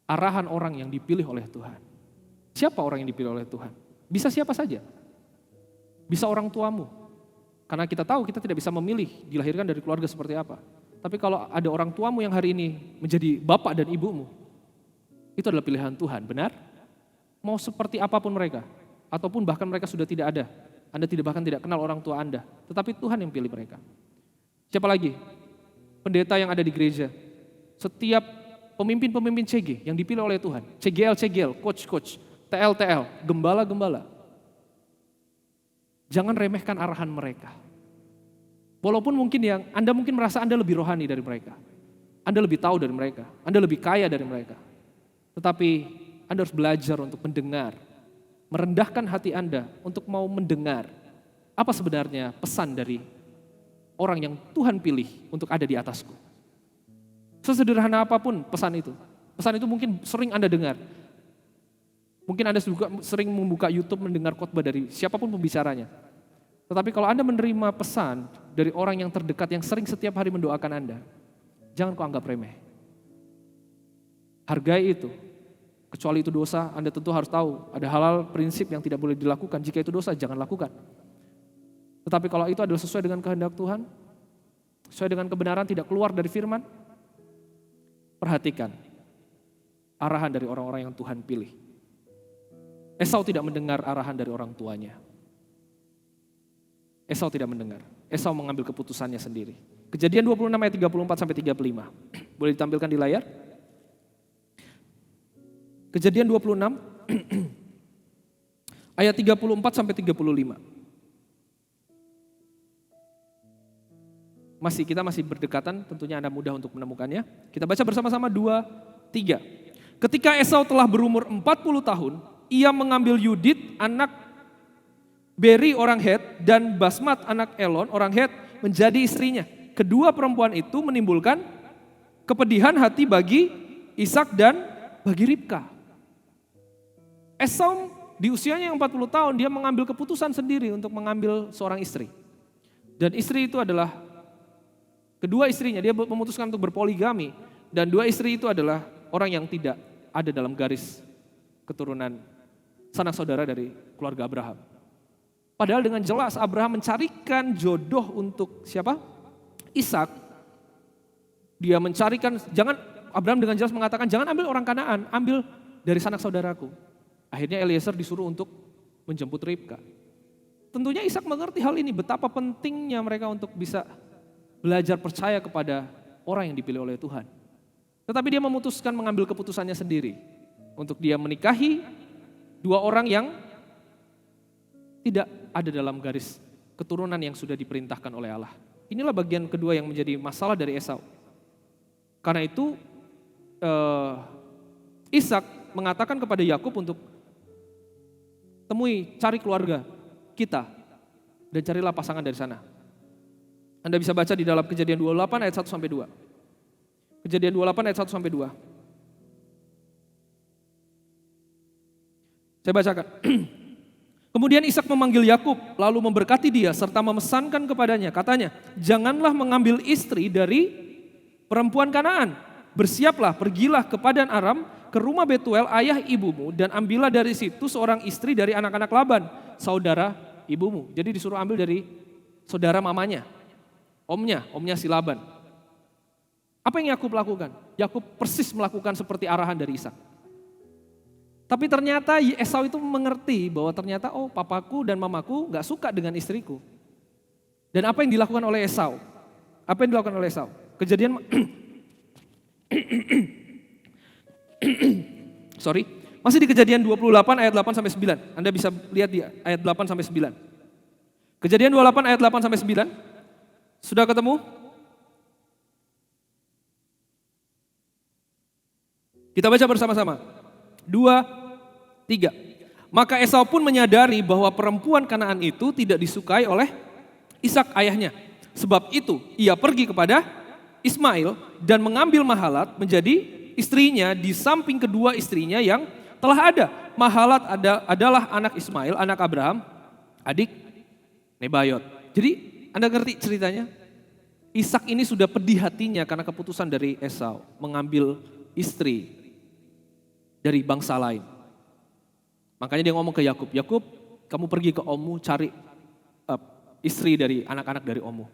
arahan orang yang dipilih oleh Tuhan. Siapa orang yang dipilih oleh Tuhan? Bisa siapa saja. Bisa orang tuamu. Karena kita tahu kita tidak bisa memilih dilahirkan dari keluarga seperti apa. Tapi kalau ada orang tuamu yang hari ini menjadi bapak dan ibumu, itu adalah pilihan Tuhan, benar? Mau seperti apapun mereka, ataupun bahkan mereka sudah tidak ada. Anda bahkan tidak kenal orang tua Anda, tetapi Tuhan yang pilih mereka. Siapa lagi? Pendeta yang ada di gereja. Setiap pemimpin-pemimpin CG yang dipilih oleh Tuhan, CGL, coach, TL, gembala. Jangan remehkan arahan mereka. Walaupun mungkin Anda mungkin merasa Anda lebih rohani dari mereka. Anda lebih tahu dari mereka, Anda lebih kaya dari mereka. Tetapi Anda harus belajar untuk mendengar, merendahkan hati Anda untuk mau mendengar apa sebenarnya pesan dari orang yang Tuhan pilih untuk ada di atasku. Sesederhana apapun pesan itu mungkin sering Anda dengar. Mungkin Anda juga sering membuka YouTube mendengar khotbah dari siapapun pembicaranya. Tetapi kalau Anda menerima pesan dari orang yang terdekat yang sering setiap hari mendoakan Anda, jangan kau anggap remeh. Hargai itu. Kecuali itu dosa, Anda tentu harus tahu ada hal-hal prinsip yang tidak boleh dilakukan. Jika itu dosa, jangan lakukan. Tetapi kalau itu adalah sesuai dengan kehendak Tuhan, sesuai dengan kebenaran, tidak keluar dari firman, perhatikan arahan dari orang-orang yang Tuhan pilih. Esau tidak mendengar arahan dari orang tuanya. Esau tidak mendengar. Esau mengambil keputusannya sendiri. Kejadian 26 ayat 34-35. Boleh ditampilkan di layar? Kejadian 26 ayat 34-35. Kita masih berdekatan, tentunya Anda mudah untuk menemukannya. Kita baca bersama-sama 2, 3. Ketika Esau telah berumur 40 tahun, ia mengambil Yudit anak Beri orang Het dan Basmat anak Elon orang Het menjadi istrinya. Kedua perempuan itu menimbulkan kepedihan hati bagi Ishak dan bagi Ribka. Esau di usianya yang 40 tahun dia mengambil keputusan sendiri untuk mengambil seorang istri. Dan istri itu adalah kedua istrinya, dia memutuskan untuk berpoligami. Dan dua istri itu adalah orang yang tidak ada dalam garis keturunan sanak saudara dari keluarga Abraham. Padahal dengan jelas Abraham mencarikan jodoh untuk siapa? Ishak. Dia mencarikan, Abraham dengan jelas mengatakan jangan ambil orang Kanaan, ambil dari sanak saudaraku. Akhirnya Eliezer disuruh untuk menjemput Ribka. Tentunya Ishak mengerti hal ini, betapa pentingnya mereka untuk bisa belajar percaya kepada orang yang dipilih oleh Tuhan. Tetapi dia memutuskan mengambil keputusannya sendiri untuk dia menikahi dua orang yang tidak ada dalam garis keturunan yang sudah diperintahkan oleh Allah. Inilah bagian kedua yang menjadi masalah dari Esau. Karena itu Ishak mengatakan kepada Yakub untuk cari keluarga kita dan carilah pasangan dari sana. Anda bisa baca di dalam Kejadian 28 ayat 1-2. Kejadian 28 ayat 1-2. Saya bacakan. Kemudian Ishak memanggil Yakub, lalu memberkati dia serta memesankan kepadanya, katanya, janganlah mengambil istri dari perempuan Kanaan. Bersiaplah, pergilah ke Padan Aram, ke rumah Betuel ayah ibumu, dan ambillah dari situ seorang istri dari anak-anak Laban, saudara ibumu. Jadi disuruh ambil dari saudara mamanya, omnya si Laban. Apa yang Yakub lakukan? Yakub persis melakukan seperti arahan dari Ishak. Tapi ternyata Esau itu mengerti bahwa ternyata papaku dan mamaku gak suka dengan istriku. Dan apa yang dilakukan oleh Esau? Apa yang dilakukan oleh Esau? Kejadian masih di Kejadian 28 ayat 8-9. Anda bisa lihat di ayat 8-9. Kejadian 28 ayat 8-9. Sudah ketemu? Kita baca bersama-sama. 2, 3. Maka Esau pun menyadari bahwa perempuan Kanaan itu tidak disukai oleh Ishak ayahnya. Sebab itu ia pergi kepada Ismail dan mengambil Mahalat menjadi istrinya di samping kedua istrinya yang telah ada. Mahalat adalah anak Ismail, anak Abraham, adik Nebayot. Jadi Anda ngerti ceritanya? Ishak ini sudah pedih hatinya karena keputusan dari Esau mengambil istri dari bangsa lain. Makanya dia ngomong ke Yakub, Yakub, kamu pergi ke ommu cari istri dari anak-anak dari ommu.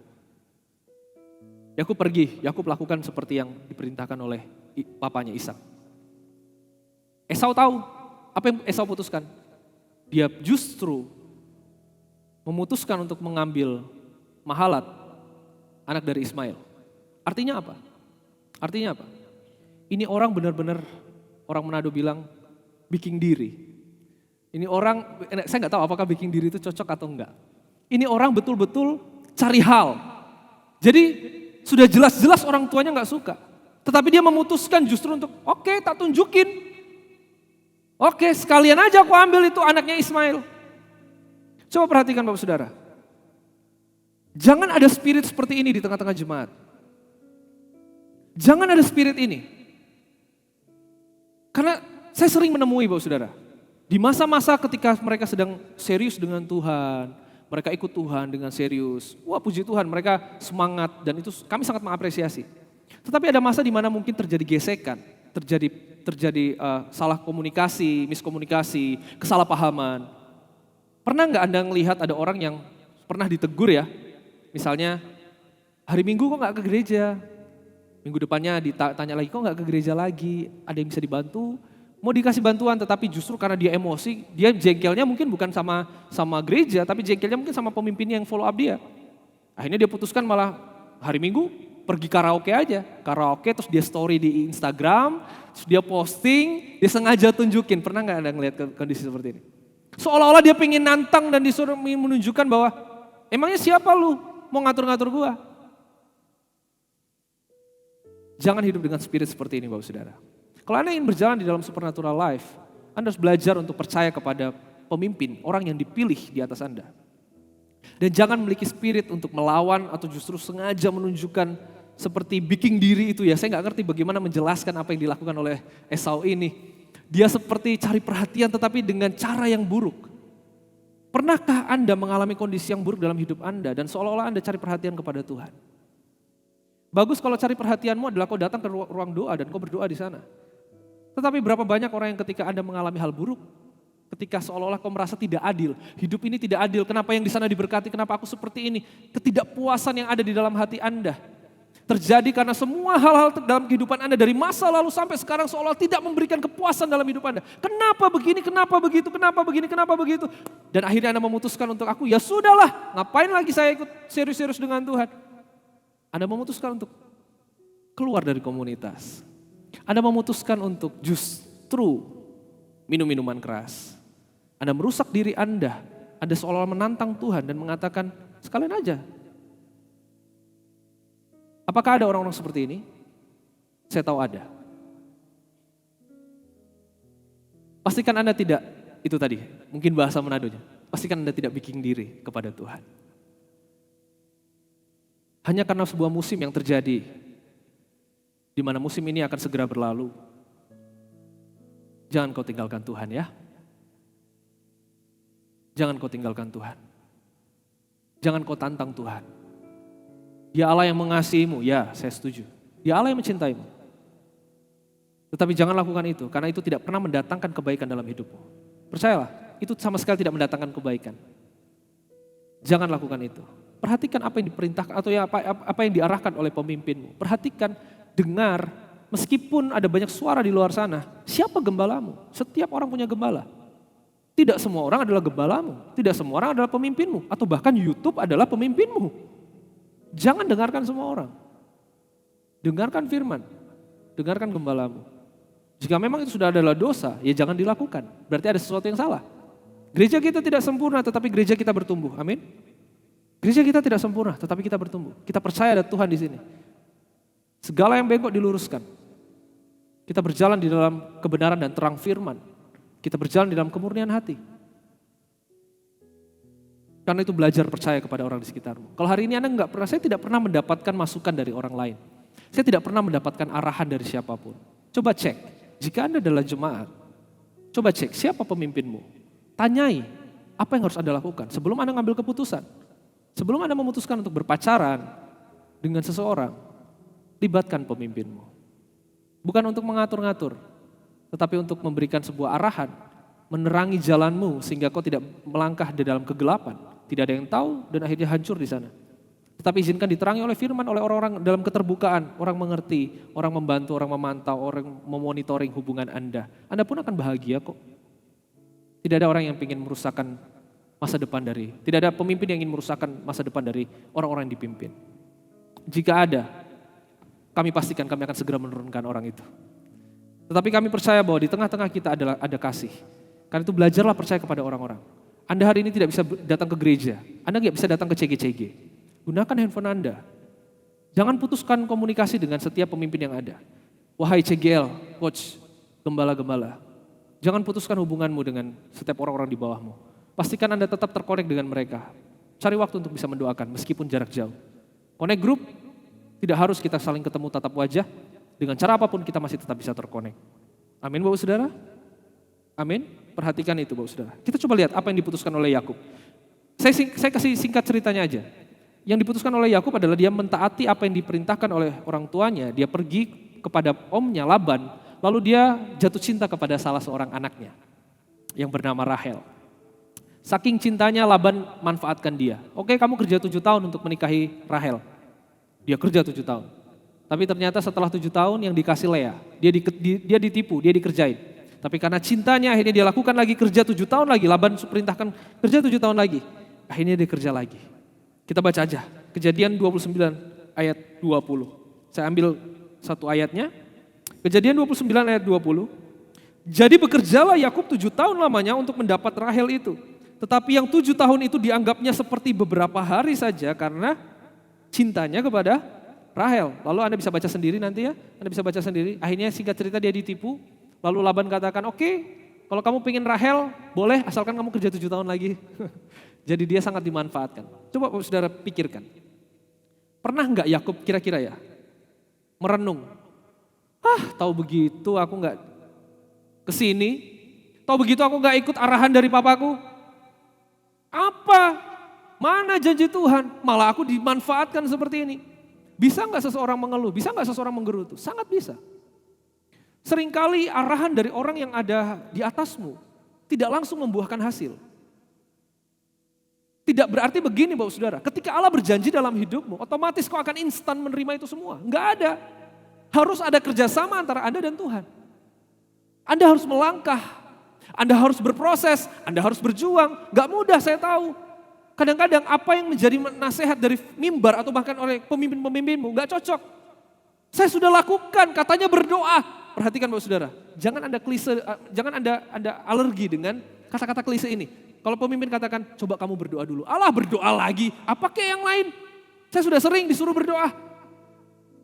Yakub pergi, Yakub lakukan seperti yang diperintahkan oleh papanya Ishak. Esau tahu apa yang Esau putuskan. Dia justru memutuskan untuk mengambil Mahalat, anak dari Ismail. Artinya apa? Artinya apa? Ini orang benar-benar, orang Manado bilang, bikin diri. Ini orang, saya nggak tahu apakah bikin diri itu cocok atau enggak. Ini orang betul-betul cari hal. Jadi sudah jelas-jelas orang tuanya nggak suka. Tetapi dia memutuskan justru untuk, oke, tak tunjukin. Oke, sekalian aja aku ambil itu anaknya Ismail. Coba perhatikan Bapak Saudara. Jangan ada spirit seperti ini di tengah-tengah jemaat. Jangan ada spirit ini. Karena saya sering menemui Bapak Saudara. Di masa-masa ketika mereka sedang serius dengan Tuhan. Mereka ikut Tuhan dengan serius. Wah, puji Tuhan, mereka semangat dan itu kami sangat mengapresiasi. Tetapi ada masa di mana mungkin terjadi gesekan. Terjadi salah komunikasi, miskomunikasi, kesalahpahaman. Pernah nggak Anda melihat ada orang yang pernah ditegur ya? Misalnya, hari Minggu kok nggak ke gereja? Minggu depannya ditanya lagi, kok nggak ke gereja lagi? Ada yang bisa dibantu? Mau dikasih bantuan, tetapi justru karena dia emosi, dia jengkelnya mungkin bukan sama gereja, tapi jengkelnya mungkin sama pemimpin yang follow up dia. Akhirnya dia putuskan malah hari Minggu pergi karaoke aja. Karaoke terus dia story di Instagram, terus dia posting, dia sengaja tunjukin. Pernah nggak Anda ngeliat kondisi seperti ini? Seolah-olah dia pengen nantang dan disuruh menunjukkan bahwa emangnya siapa lu mau ngatur-ngatur gua? Jangan hidup dengan spirit seperti ini Bapak Saudara. Kalau Anda ingin berjalan di dalam supernatural life, Anda harus belajar untuk percaya kepada pemimpin, orang yang dipilih di atas Anda. Dan jangan memiliki spirit untuk melawan atau justru sengaja menunjukkan seperti bikin diri itu ya. Saya nggak ngerti bagaimana menjelaskan apa yang dilakukan oleh Esau ini. Dia seperti cari perhatian tetapi dengan cara yang buruk. Pernahkah Anda mengalami kondisi yang buruk dalam hidup Anda dan seolah-olah Anda cari perhatian kepada Tuhan? Bagus kalau cari perhatianmu adalah kau datang ke ruang doa dan kau berdoa di sana. Tetapi berapa banyak orang yang ketika Anda mengalami hal buruk, ketika seolah-olah kau merasa tidak adil, hidup ini tidak adil, kenapa yang di sana diberkati, kenapa aku seperti ini, ketidakpuasan yang ada di dalam hati Anda. Terjadi karena semua hal-hal dalam kehidupan Anda dari masa lalu sampai sekarang seolah tidak memberikan kepuasan dalam hidup Anda. Kenapa begini, kenapa begitu, kenapa begini, kenapa begitu. Dan akhirnya Anda memutuskan untuk aku, ya sudahlah, ngapain lagi saya ikut serius-serius dengan Tuhan. Anda memutuskan untuk keluar dari komunitas. Anda memutuskan untuk justru minum minuman keras. Anda merusak diri Anda. Anda seolah-olah menantang Tuhan dan mengatakan, sekalian aja. Apakah ada orang-orang seperti ini? Saya tahu ada. Pastikan Anda tidak, itu tadi, mungkin bahasa Manadonya. Pastikan Anda tidak bikin diri kepada Tuhan. Hanya karena sebuah musim yang terjadi, di mana musim ini akan segera berlalu. Jangan kau tinggalkan Tuhan ya. Jangan kau tinggalkan Tuhan. Jangan kau tantang Tuhan. Dia Allah yang mengasihimu, ya saya setuju. Dia Allah yang mencintaimu. Tetapi jangan lakukan itu, karena itu tidak pernah mendatangkan kebaikan dalam hidupmu. Percayalah, itu sama sekali tidak mendatangkan kebaikan. Jangan lakukan itu. Perhatikan apa yang diperintahkan atau ya apa yang diarahkan oleh pemimpinmu. Perhatikan, dengar, meskipun ada banyak suara di luar sana, siapa gembalamu? Setiap orang punya gembala. Tidak semua orang adalah gembalamu, tidak semua orang adalah pemimpinmu, atau bahkan YouTube adalah pemimpinmu. Jangan dengarkan semua orang. Dengarkan firman, dengarkan gembalamu. Jika memang itu sudah adalah dosa, ya jangan dilakukan. Berarti ada sesuatu yang salah. Gereja kita tidak sempurna, tetapi gereja kita bertumbuh. Amin. Gereja kita tidak sempurna, tetapi kita bertumbuh. Kita percaya ada Tuhan di sini. Segala yang bengkok diluruskan. Kita berjalan di dalam kebenaran dan terang firman. Kita berjalan di dalam kemurnian hati. Karena itu belajar percaya kepada orang di sekitarmu. Kalau hari ini saya tidak pernah mendapatkan masukan dari orang lain. Saya tidak pernah mendapatkan arahan dari siapapun. Coba cek, jika Anda adalah jemaat, coba cek siapa pemimpinmu. Tanyai apa yang harus Anda lakukan sebelum Anda ngambil keputusan. Sebelum Anda memutuskan untuk berpacaran dengan seseorang, libatkan pemimpinmu. Bukan untuk mengatur-ngatur, tetapi untuk memberikan sebuah arahan, menerangi jalanmu sehingga kau tidak melangkah di dalam kegelapan. Tidak ada yang tahu dan akhirnya hancur di sana. Tetapi izinkan diterangi oleh firman, oleh orang-orang dalam keterbukaan. Orang mengerti, orang membantu, orang memantau, orang memonitoring hubungan Anda. Anda pun akan bahagia kok. Tidak ada orang yang ingin merusakkan masa depan tidak ada pemimpin yang ingin merusakkan masa depan dari orang-orang yang dipimpin. Jika ada, kami pastikan kami akan segera menurunkan orang itu. Tetapi kami percaya bahwa di tengah-tengah kita ada kasih. Karena itu belajarlah percaya kepada orang-orang. Anda hari ini tidak bisa datang ke gereja, Anda nggak bisa datang ke CG-CG. Gunakan handphone Anda. Jangan putuskan komunikasi dengan setiap pemimpin yang ada. Wahai CGL, coach, gembala-gembala. Jangan putuskan hubunganmu dengan setiap orang-orang di bawahmu. Pastikan Anda tetap terkonek dengan mereka. Cari waktu untuk bisa mendoakan meskipun jarak jauh. Connect group, tidak harus kita saling ketemu tatap wajah. Dengan cara apapun kita masih tetap bisa terkonek. Amin Bapak Saudara? Amin. Perhatikan itu Bapak Saudara. Kita coba lihat apa yang diputuskan oleh Yakub. Saya kasih singkat ceritanya aja. Yang diputuskan oleh Yakub adalah dia mentaati apa yang diperintahkan oleh orang tuanya. Dia pergi kepada omnya Laban, lalu dia jatuh cinta kepada salah seorang anaknya yang bernama Rahel. Saking cintanya Laban manfaatkan dia. Oke, kamu kerja 7 tahun untuk menikahi Rahel. Dia kerja 7 tahun. Tapi ternyata setelah 7 tahun yang dikasih Lea, dia ditipu, dia dikerjain. Tapi karena cintanya akhirnya dia lakukan lagi kerja 7 tahun lagi. Laban perintahkan kerja 7 tahun lagi. Akhirnya dia kerja lagi. Kita baca aja, Kejadian 29 ayat 20. Saya ambil satu ayatnya. Kejadian 29 ayat 20. Jadi bekerjalah Yakub 7 tahun lamanya untuk mendapat Rahel itu. Tetapi yang 7 tahun itu dianggapnya seperti beberapa hari saja karena cintanya kepada Rahel. Lalu Anda bisa baca sendiri nanti ya, Anda bisa baca sendiri. Akhirnya singkat cerita dia ditipu. Lalu Laban katakan, oke, kalau kamu pengen Rahel, boleh asalkan kamu kerja 7 tahun lagi. Jadi dia sangat dimanfaatkan. Coba saudara pikirkan. Pernah enggak Yakub kira-kira ya merenung? Tahu begitu aku enggak kesini. Tahu begitu aku enggak ikut arahan dari papaku. Apa? Mana janji Tuhan? Malah aku dimanfaatkan seperti ini. Bisa enggak seseorang mengeluh? Bisa enggak seseorang menggerutu? Sangat bisa. Seringkali arahan dari orang yang ada di atasmu tidak langsung membuahkan hasil. Tidak berarti begini Bapak Saudara, ketika Allah berjanji dalam hidupmu, otomatis kau akan instan menerima itu semua. Enggak ada. Harus ada kerjasama antara Anda dan Tuhan. Anda harus melangkah, Anda harus berproses, Anda harus berjuang. Enggak mudah saya tahu. Kadang-kadang apa yang menjadi nasihat dari mimbar atau bahkan oleh pemimpin-pemimpinmu enggak cocok. Saya sudah lakukan, katanya berdoa. Perhatikan Bapak Saudara, jangan Anda alergi dengan kata-kata klise ini. Kalau pemimpin katakan, coba kamu berdoa dulu. Allah berdoa lagi, apa kayak yang lain? Saya sudah sering disuruh berdoa.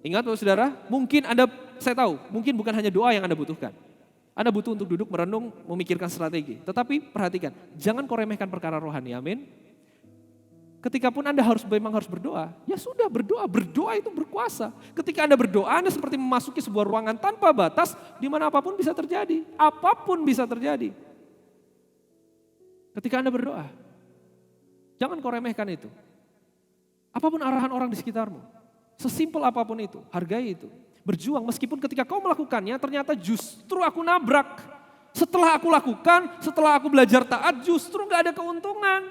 Ingat Bapak Saudara, mungkin saya tahu, mungkin bukan hanya doa yang Anda butuhkan. Anda butuh untuk duduk merenung, memikirkan strategi. Tetapi perhatikan, jangan kau remehkan perkara rohani, amin. Ketika pun Anda memang harus berdoa, ya sudah berdoa itu berkuasa. Ketika Anda berdoa, Anda seperti memasuki sebuah ruangan tanpa batas, di mana apapun bisa terjadi. Apapun bisa terjadi. Ketika Anda berdoa, jangan kau remehkan itu. Apapun arahan orang di sekitarmu, sesimpel apapun itu, hargai itu. Berjuang meskipun ketika kau melakukannya ternyata justru aku nabrak. Setelah aku lakukan, setelah aku belajar taat justru gak ada keuntungan.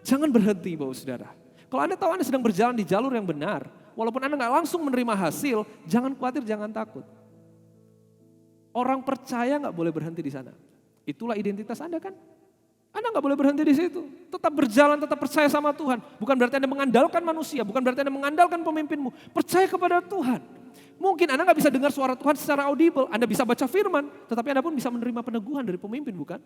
Jangan berhenti Bapak Saudara. Kalau Anda tahu Anda sedang berjalan di jalur yang benar, walaupun Anda gak langsung menerima hasil, jangan khawatir, jangan takut. Orang percaya gak boleh berhenti di sana. Itulah identitas Anda kan. Anda gak boleh berhenti di situ. Tetap berjalan, tetap percaya sama Tuhan. Bukan berarti Anda mengandalkan manusia, bukan berarti Anda mengandalkan pemimpinmu. Percaya kepada Tuhan. Mungkin Anda gak bisa dengar suara Tuhan secara audible, Anda bisa baca firman, tetapi Anda pun bisa menerima peneguhan dari pemimpin, bukan?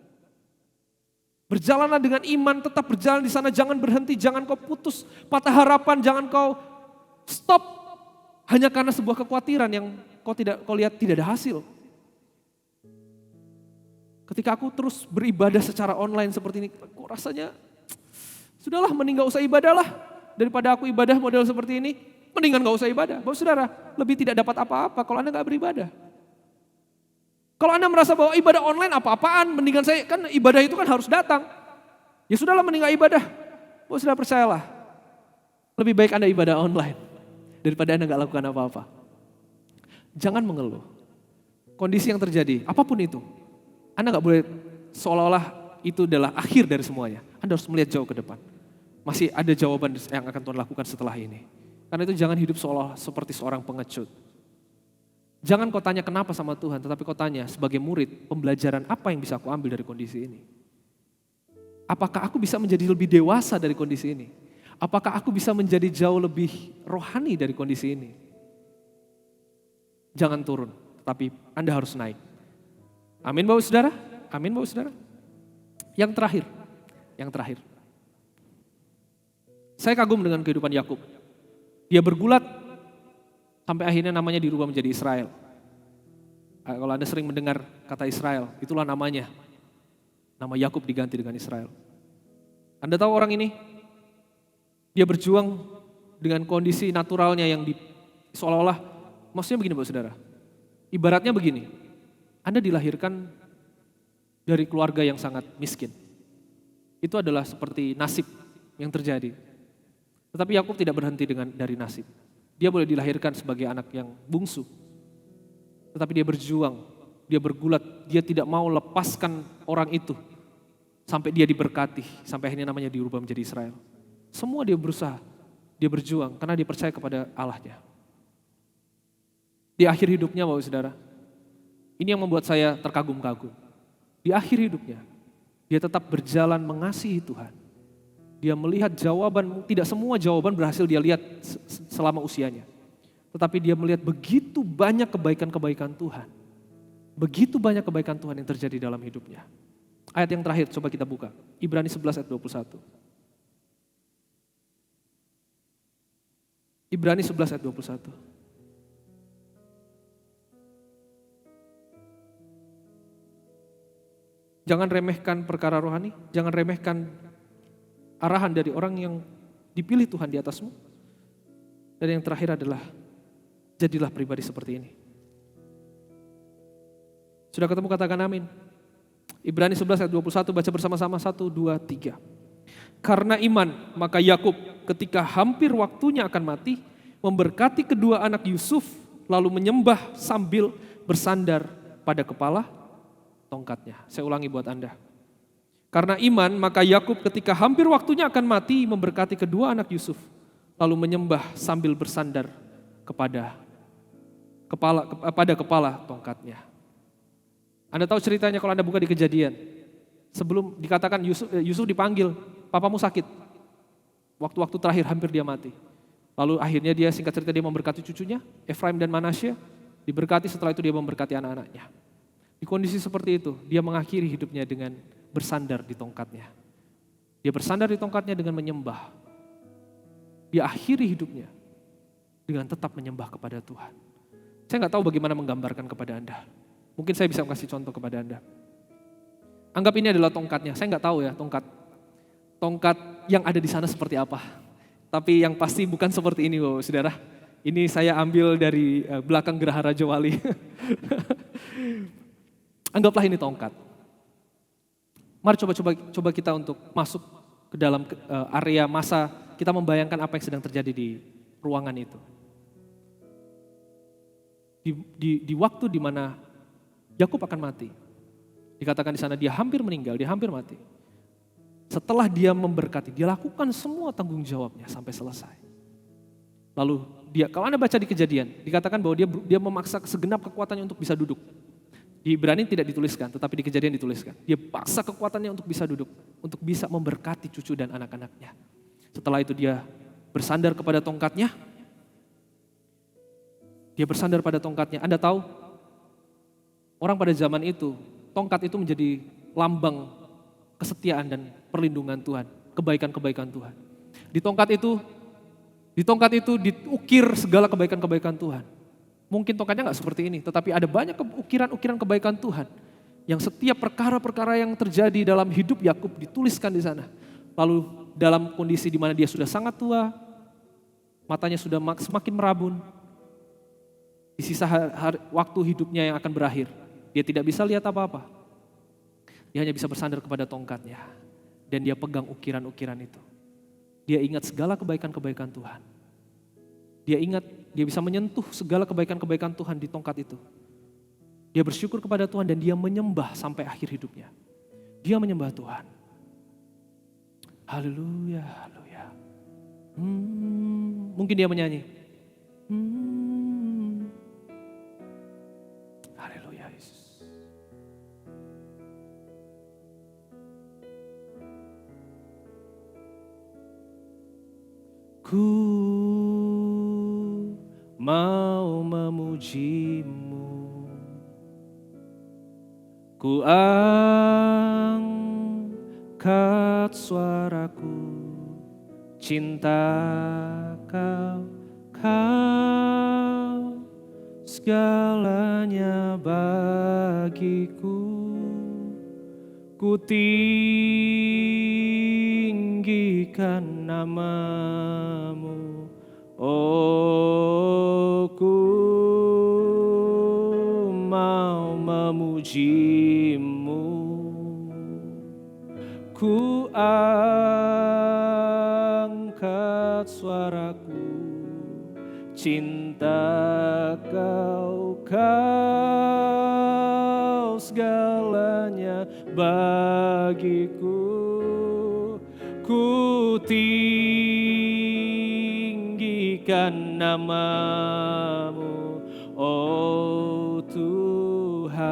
Berjalanlah dengan iman, tetap berjalan di sana, jangan berhenti, jangan kau putus patah harapan, jangan kau stop hanya karena sebuah kekhawatiran yang kau lihat tidak ada hasil. Ketika aku terus beribadah secara online seperti ini, kok rasanya sudahlah mending gak usah ibadah lah. Daripada aku ibadah model seperti ini, mendingan gak usah ibadah. Bapak Saudara, lebih tidak dapat apa-apa kalau Anda gak beribadah. Kalau Anda merasa bahwa ibadah online apa-apaan, mendingan saya, kan ibadah itu kan harus datang. Ya sudahlah mending gak ibadah. Sudah percayalah. Lebih baik Anda ibadah online daripada Anda gak lakukan apa-apa. Jangan mengeluh. Kondisi yang terjadi, apapun itu. Anda gak boleh seolah-olah itu adalah akhir dari semuanya. Anda harus melihat jauh ke depan. Masih ada jawaban yang akan Tuhan lakukan setelah ini. Karena itu jangan hidup seolah seperti seorang pengecut. Jangan kau tanya kenapa sama Tuhan, tetapi kau tanya sebagai murid, pembelajaran apa yang bisa aku ambil dari kondisi ini? Apakah aku bisa menjadi lebih dewasa dari kondisi ini? Apakah aku bisa menjadi jauh lebih rohani dari kondisi ini? Jangan turun, tetapi Anda harus naik. Amin Bapak Saudara? Amin Bapak Saudara? Yang terakhir. Saya kagum dengan kehidupan Yakub. Dia bergulat sampai akhirnya namanya dirubah menjadi Israel. Kalau Anda sering mendengar kata Israel, itulah namanya. Nama Yakub diganti dengan Israel. Anda tahu orang ini? Dia berjuang dengan kondisi naturalnya yang seolah-olah, maksudnya begini Bapak Saudara. Ibaratnya begini, Anda dilahirkan dari keluarga yang sangat miskin. Itu adalah seperti nasib yang terjadi. Tetapi Yakub tidak berhenti dari nasib. Dia boleh dilahirkan sebagai anak yang bungsu. Tetapi dia berjuang, dia bergulat, dia tidak mau lepaskan orang itu. Sampai dia diberkati, sampai akhirnya namanya dirubah menjadi Israel. Semua dia berusaha, dia berjuang karena dia percaya kepada Allahnya. Di akhir hidupnya Bapak Saudara, ini yang membuat saya terkagum-kagum. Di akhir hidupnya, dia tetap berjalan mengasihi Tuhan. Dia melihat jawaban, tidak semua jawaban berhasil dia lihat selama usianya. Tetapi dia melihat begitu banyak kebaikan-kebaikan Tuhan. Begitu banyak kebaikan Tuhan yang terjadi dalam hidupnya. Ayat yang terakhir coba kita buka. Ibrani 11 ayat 21. Ibrani 11 ayat 21. Jangan remehkan perkara rohani, jangan remehkan arahan dari orang yang dipilih Tuhan di atasmu. Dan yang terakhir adalah, jadilah pribadi seperti ini. Sudah ketemu katakan amin. Ibrani 11 ayat 21 baca bersama-sama 1, 2, 3. Karena iman maka Yakub ketika hampir waktunya akan mati, memberkati kedua anak Yusuf lalu menyembah sambil bersandar pada kepala tongkatnya. Saya ulangi buat Anda. Karena iman, maka Yakub ketika hampir waktunya akan mati memberkati kedua anak Yusuf, lalu menyembah sambil bersandar pada kepala tongkatnya. Anda tahu ceritanya kalau Anda buka di Kejadian. Sebelum dikatakan Yusuf dipanggil, papamu sakit. Waktu-waktu terakhir hampir dia mati. Lalu akhirnya dia singkat cerita dia memberkati cucunya, Efraim dan Manasye, diberkati setelah itu dia memberkati anak-anaknya. Di kondisi seperti itu, dia mengakhiri hidupnya dengan bersandar di tongkatnya. Dia bersandar di tongkatnya dengan menyembah. Dia akhiri hidupnya dengan tetap menyembah kepada Tuhan. Saya nggak tahu bagaimana menggambarkan kepada Anda. Mungkin saya bisa kasih contoh kepada Anda. Anggap ini adalah tongkatnya. Saya nggak tahu ya tongkat yang ada di sana seperti apa. Tapi yang pasti bukan seperti ini, Bapak Saudara. Ini saya ambil dari belakang Geraha Raja Wali. Anggaplah ini tongkat. Mari coba kita untuk masuk ke dalam area masa, kita membayangkan apa yang sedang terjadi di ruangan itu. Di waktu di mana Yakub akan mati. Dikatakan di sana dia hampir meninggal, dia hampir mati. Setelah dia memberkati, dia lakukan semua tanggung jawabnya sampai selesai. Lalu kalau Anda baca di Kejadian, dikatakan bahwa dia memaksa segenap kekuatannya untuk bisa duduk. Di Ibrani tidak dituliskan, tetapi di Kejadian dituliskan. Dia paksa kekuatannya untuk bisa duduk, untuk bisa memberkati cucu dan anak-anaknya. Setelah itu dia bersandar kepada tongkatnya. Dia bersandar pada tongkatnya. Anda tahu, orang pada zaman itu, tongkat itu menjadi lambang kesetiaan dan perlindungan Tuhan, kebaikan-kebaikan Tuhan. Di tongkat itu diukir segala kebaikan-kebaikan Tuhan. Mungkin tongkatnya nggak seperti ini, tetapi ada banyak ukiran-ukiran kebaikan Tuhan. Yang setiap perkara-perkara yang terjadi dalam hidup Yakub dituliskan di sana. Lalu dalam kondisi di mana dia sudah sangat tua, matanya sudah semakin merabun, di sisa waktu hidupnya yang akan berakhir, Dia tidak bisa lihat apa-apa. Dia hanya bisa bersandar kepada tongkatnya. Dan dia pegang ukiran-ukiran itu. Dia ingat segala kebaikan-kebaikan Tuhan. Dia ingat, dia bisa menyentuh segala kebaikan-kebaikan Tuhan di tongkat itu. Dia bersyukur kepada Tuhan dan dia menyembah sampai akhir hidupnya. Dia menyembah Tuhan. Haleluya, haleluya. Mungkin dia menyanyi. Haleluya Yesus. Ku mau memuji-Mu. Ku angkat suaraku, cinta Kau, Kau segalanya bagiku. Ku tinggikan nama-Mu, oh ku mau memuji-Mu. Ku angkat suaraku, cinta Kau, Kau segalanya bagiku. Ku tinggikan nama-Mu, oh Tuhan.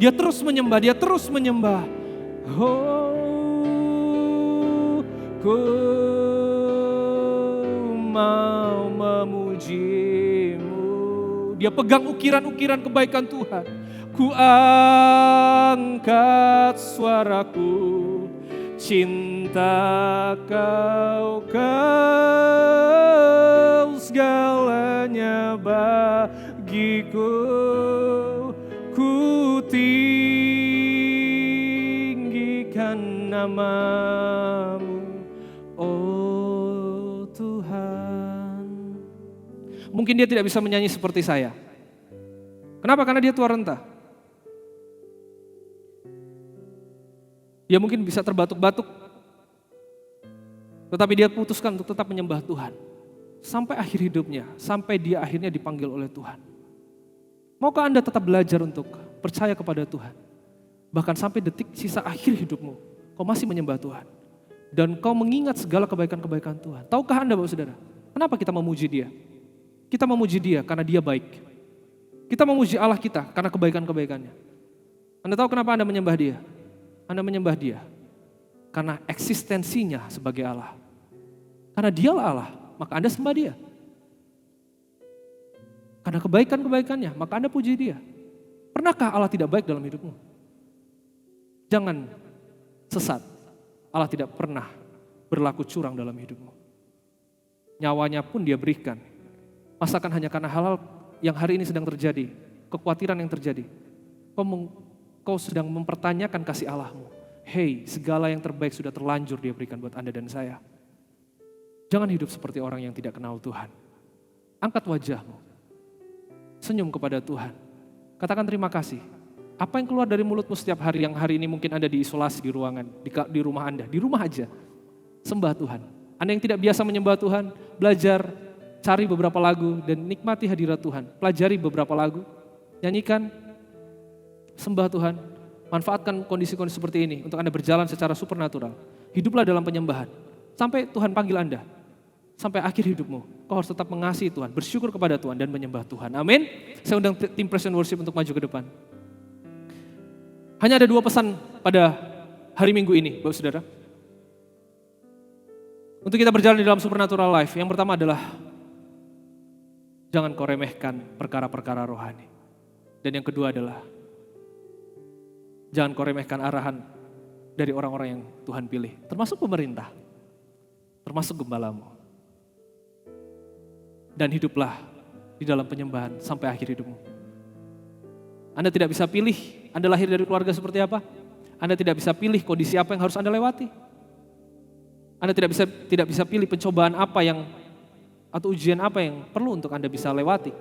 Dia terus menyembah, dia terus menyembah. Oh, ku mau memuji-Mu. Dia pegang ukiran-ukiran kebaikan Tuhan. Ku angkat suaraku, cinta Kau, Kau segalanya bagiku. Ku tinggikan nama-Mu, oh Tuhan. Mungkin dia tidak bisa menyanyi seperti saya. Kenapa? Karena dia tua renta. Dia mungkin bisa terbatuk-batuk. Tetapi dia putuskan untuk tetap menyembah Tuhan. Sampai akhir hidupnya, sampai dia akhirnya dipanggil oleh Tuhan. Maukah Anda tetap belajar untuk percaya kepada Tuhan? Bahkan sampai detik sisa akhir hidupmu, kau masih menyembah Tuhan. Dan kau mengingat segala kebaikan-kebaikan Tuhan. Tahukah Anda Bapak Saudara, kenapa kita memuji Dia? Kita memuji Dia karena Dia baik. Kita memuji Allah kita karena kebaikan-kebaikannya. Anda tahu kenapa Anda menyembah Dia? Anda menyembah Dia karena eksistensinya sebagai Allah. Karena Dialah Allah, maka Anda sembah Dia. Karena kebaikan-kebaikannya, maka Anda puji Dia. Pernahkah Allah tidak baik dalam hidupmu? Jangan sesat. Allah tidak pernah berlaku curang dalam hidupmu. Nyawanya pun Dia berikan. Masakan hanya karena hal yang hari ini sedang terjadi, kekhawatiran yang terjadi. Kau sedang mempertanyakan kasih Allahmu. Hei, segala yang terbaik sudah terlanjur Dia berikan buat Anda dan saya. Jangan hidup seperti orang yang tidak kenal Tuhan. Angkat wajahmu. Senyum kepada Tuhan. Katakan terima kasih. Apa yang keluar dari mulutmu setiap hari yang hari ini mungkin Anda diisolasi di ruangan, di rumah Anda. Di rumah aja. Sembah Tuhan. Anda yang tidak biasa menyembah Tuhan, belajar, cari beberapa lagu dan nikmati hadirat Tuhan. Pelajari beberapa lagu, nyanyikan, sembah Tuhan. Manfaatkan kondisi-kondisi seperti ini untuk Anda berjalan secara supernatural. Hiduplah dalam penyembahan. Sampai Tuhan panggil Anda. Sampai akhir hidupmu, kau harus tetap mengasihi Tuhan, bersyukur kepada Tuhan dan menyembah Tuhan. Amin. Saya undang tim Praise and Worship untuk maju ke depan. Hanya ada 2 pesan pada hari Minggu ini, Bapak Saudara. Untuk kita berjalan di dalam supernatural life, yang pertama adalah jangan kau remehkan perkara-perkara rohani. Dan yang kedua adalah jangan kau remehkan arahan dari orang-orang yang Tuhan pilih, termasuk pemerintah, termasuk gembalamu. Dan hiduplah di dalam penyembahan sampai akhir hidupmu. Anda tidak bisa pilih Anda lahir dari keluarga seperti apa. Anda tidak bisa pilih kondisi apa yang harus Anda lewati. Anda tidak bisa pilih pencobaan apa yang atau ujian apa yang perlu untuk Anda bisa lewati.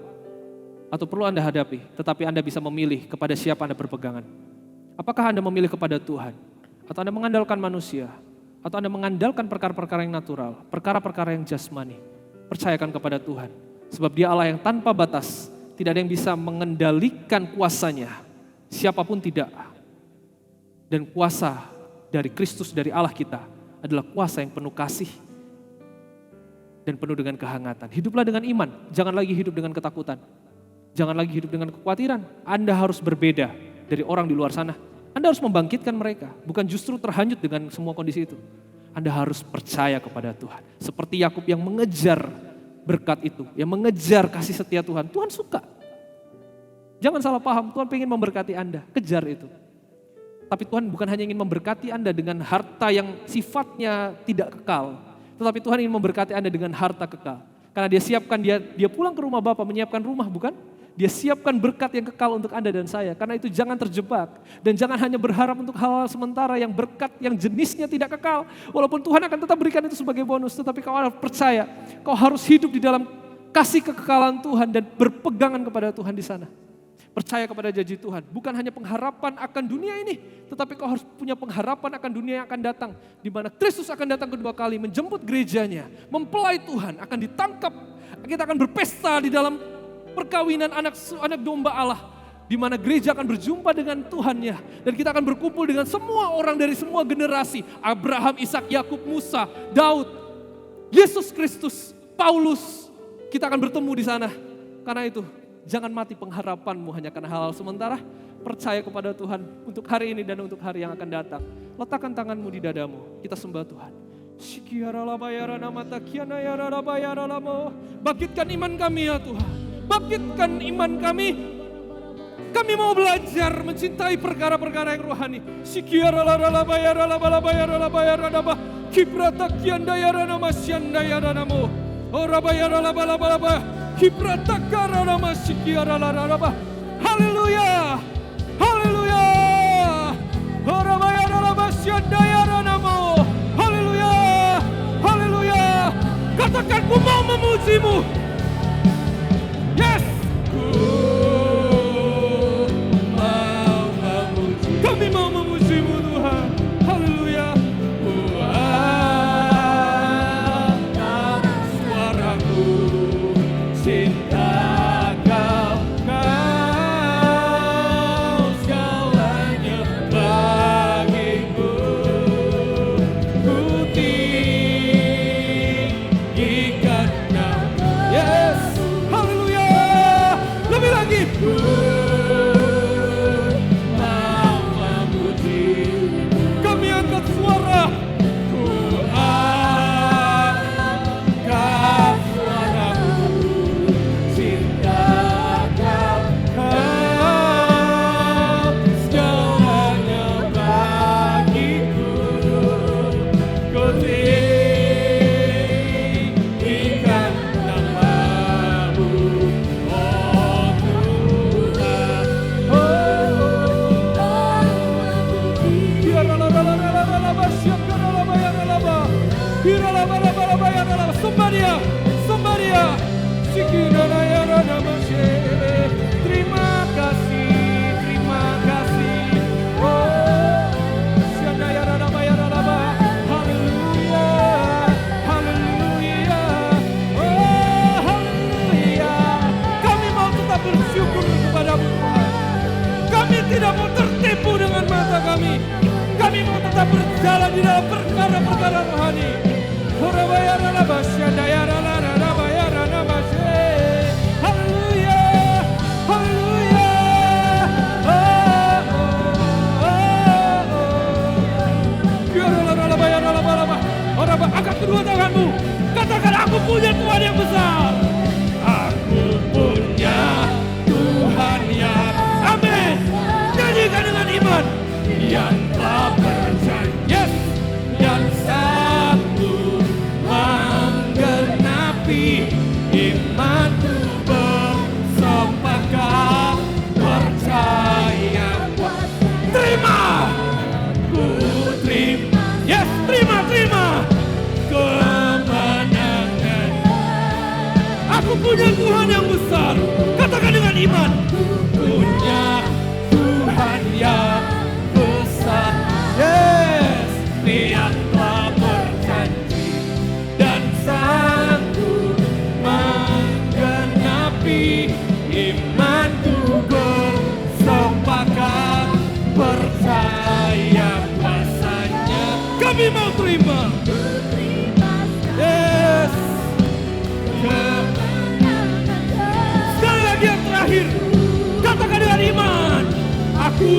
atau perlu Anda hadapi, tetapi Anda bisa memilih kepada siapa Anda berpegangan. Apakah Anda memilih kepada Tuhan, atau Anda mengandalkan manusia, atau Anda mengandalkan perkara-perkara yang natural, perkara-perkara yang jasmani. Percayakan kepada Tuhan, sebab Dia Allah yang tanpa batas, tidak ada yang bisa mengendalikan kuasanya, siapapun tidak. Dan kuasa dari Kristus, dari Allah kita, adalah kuasa yang penuh kasih dan penuh dengan kehangatan. Hiduplah dengan iman, jangan lagi hidup dengan ketakutan. Jangan lagi hidup dengan kekhawatiran. Anda harus berbeda dari orang di luar sana. Anda harus membangkitkan mereka, bukan justru terhanyut dengan semua kondisi itu. Anda harus percaya kepada Tuhan. Seperti Yakub yang mengejar berkat itu, yang mengejar kasih setia Tuhan. Tuhan suka. Jangan salah paham, Tuhan pengen memberkati Anda, kejar itu. Tapi Tuhan bukan hanya ingin memberkati Anda dengan harta yang sifatnya tidak kekal, tetapi Tuhan ingin memberkati Anda dengan harta kekal. Karena Dia siapkan, dia pulang ke rumah Bapa menyiapkan rumah, bukan? Dia siapkan berkat yang kekal untuk Anda dan saya. Karena itu jangan terjebak. Dan jangan hanya berharap untuk hal-hal sementara yang berkat yang jenisnya tidak kekal. Walaupun Tuhan akan tetap berikan itu sebagai bonus. Tetapi kau harus percaya, kau harus hidup di dalam kasih kekekalan Tuhan dan berpegangan kepada Tuhan di sana. Percaya kepada janji Tuhan. Bukan hanya pengharapan akan dunia ini, tetapi kau harus punya pengharapan akan dunia yang akan datang. Di mana Kristus akan datang kedua kali, menjemput gerejanya, mempelai Tuhan, akan ditangkap. Kita akan berpesta di dalam perkawinan anak domba Allah, di mana gereja akan berjumpa dengan Tuhannya, dan kita akan berkumpul dengan semua orang dari semua generasi, Abraham, Ishak, Yakub, Musa, Daud, Yesus Kristus, Paulus. Kita akan bertemu di sana. Karena itu, jangan mati pengharapanmu hanya karena hal-hal sementara. Percaya kepada Tuhan untuk hari ini dan untuk hari yang akan datang. Letakkan tanganmu di dadamu, kita sembah Tuhan. Bangkitkan iman kami ya Tuhan. Bangkitkan iman kami. Kami mau belajar mencintai perkara-perkara yang rohani. Haleluya. Haleluya. Haleluya. Haleluya. Katakan ku mau memujimu. Yes. Kami mau memujimu Tuhan. Haleluya. Ku angkat suaraku, cinta kau, kau segalanya bagiku. Ku tinggikan nama. Yes. Haleluya. Lebih lagi. Terima kasih, terima kasih. Haleluya, haleluya, haleluya. Kami mau tetap bersyukur kepadamu Tuhan. Kami tidak mau tertipu dengan mata kami. Kami mau tetap berjalan di dalam perkara-perkara rohani. Angkat kedua tanganmu, katakan aku punya Tuhan yang besar. Aku punya Tuhan yang, amin. Nyanyikan dengan iman. Yang telah berjanji, yes, yang sanggup menggenapi imanku bersepakat percaya. Terima, ku terima, yes, terima kemenangan. Aku punya Tuhan yang besar. Katakan dengan iman. Kami mau terima. Yes. Sekali lagi yang terakhir, katakan dengan iman, aku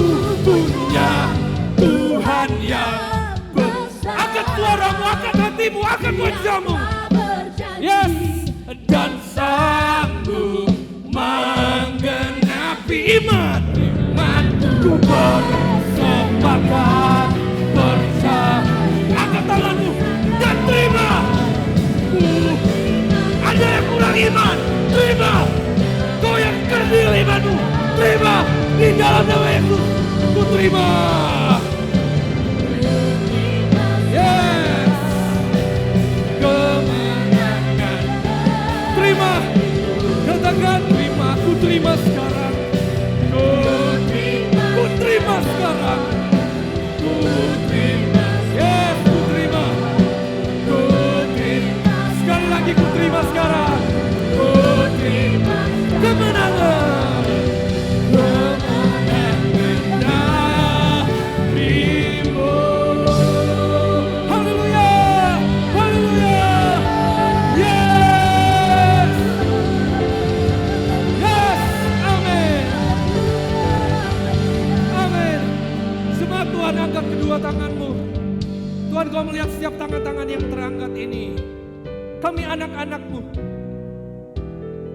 punya Tuhan yang besar. Angkat suaramu, angkat hatimu, angkat wajahmu. Yes. Dan sanggup menggenapi imanku bersepakat percaya. Angkat tanganmu dan terima. Ada yang kurang iman, terima. Kau yang kerdil imanmu, terima. Di dalam nama Yesus, ku terima. Yes. Kemenangan. Terima. Katakan terima, ku terima sekarang. Ku terima sekarang. Ku terima. Yes, ku terima. Ku terima. Sekali lagi ku terima sekarang. Ku terima. Kemenangan. Kemenangan darimu. Haleluya. Haleluya. Yes. Yes. Amin. Amin. Semua Tuhan angkat kedua tanganmu. Tuhan, kau melihat setiap tangan-tangan yang terangkat ini. Kami anak-anak-Mu.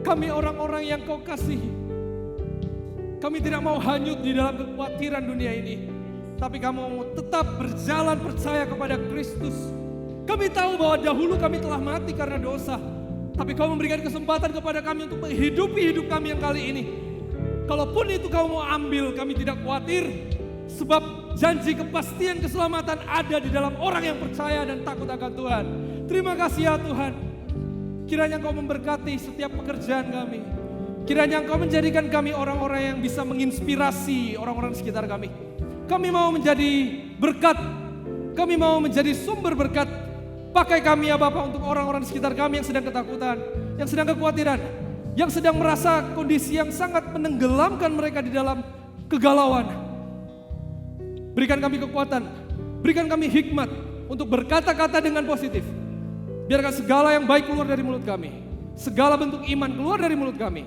Kami orang-orang yang kau kasihi. Kami tidak mau hanyut di dalam kekhawatiran dunia ini. Tapi kami mau tetap berjalan percaya kepada Kristus. Kami tahu bahwa dahulu kami telah mati karena dosa. Tapi kau memberikan kesempatan kepada kami untuk menghidupi hidup kami yang kali ini. Kalaupun itu kau mau ambil, kami tidak khawatir. Sebab janji kepastian keselamatan ada di dalam orang yang percaya dan takut akan Tuhan. Terima kasih ya Tuhan. Kiranya Engkau memberkati setiap pekerjaan kami. Kiranya Engkau menjadikan kami orang-orang yang bisa menginspirasi orang-orang di sekitar kami. Kami mau menjadi berkat. Kami mau menjadi sumber berkat. Pakai kami ya Bapa untuk orang-orang di sekitar kami yang sedang ketakutan, yang sedang kekhawatiran, yang sedang merasa kondisi yang sangat menenggelamkan mereka di dalam kegalauan. Berikan kami kekuatan, berikan kami hikmat untuk berkata-kata dengan positif. Biarkan segala yang baik keluar dari mulut kami. Segala bentuk iman keluar dari mulut kami.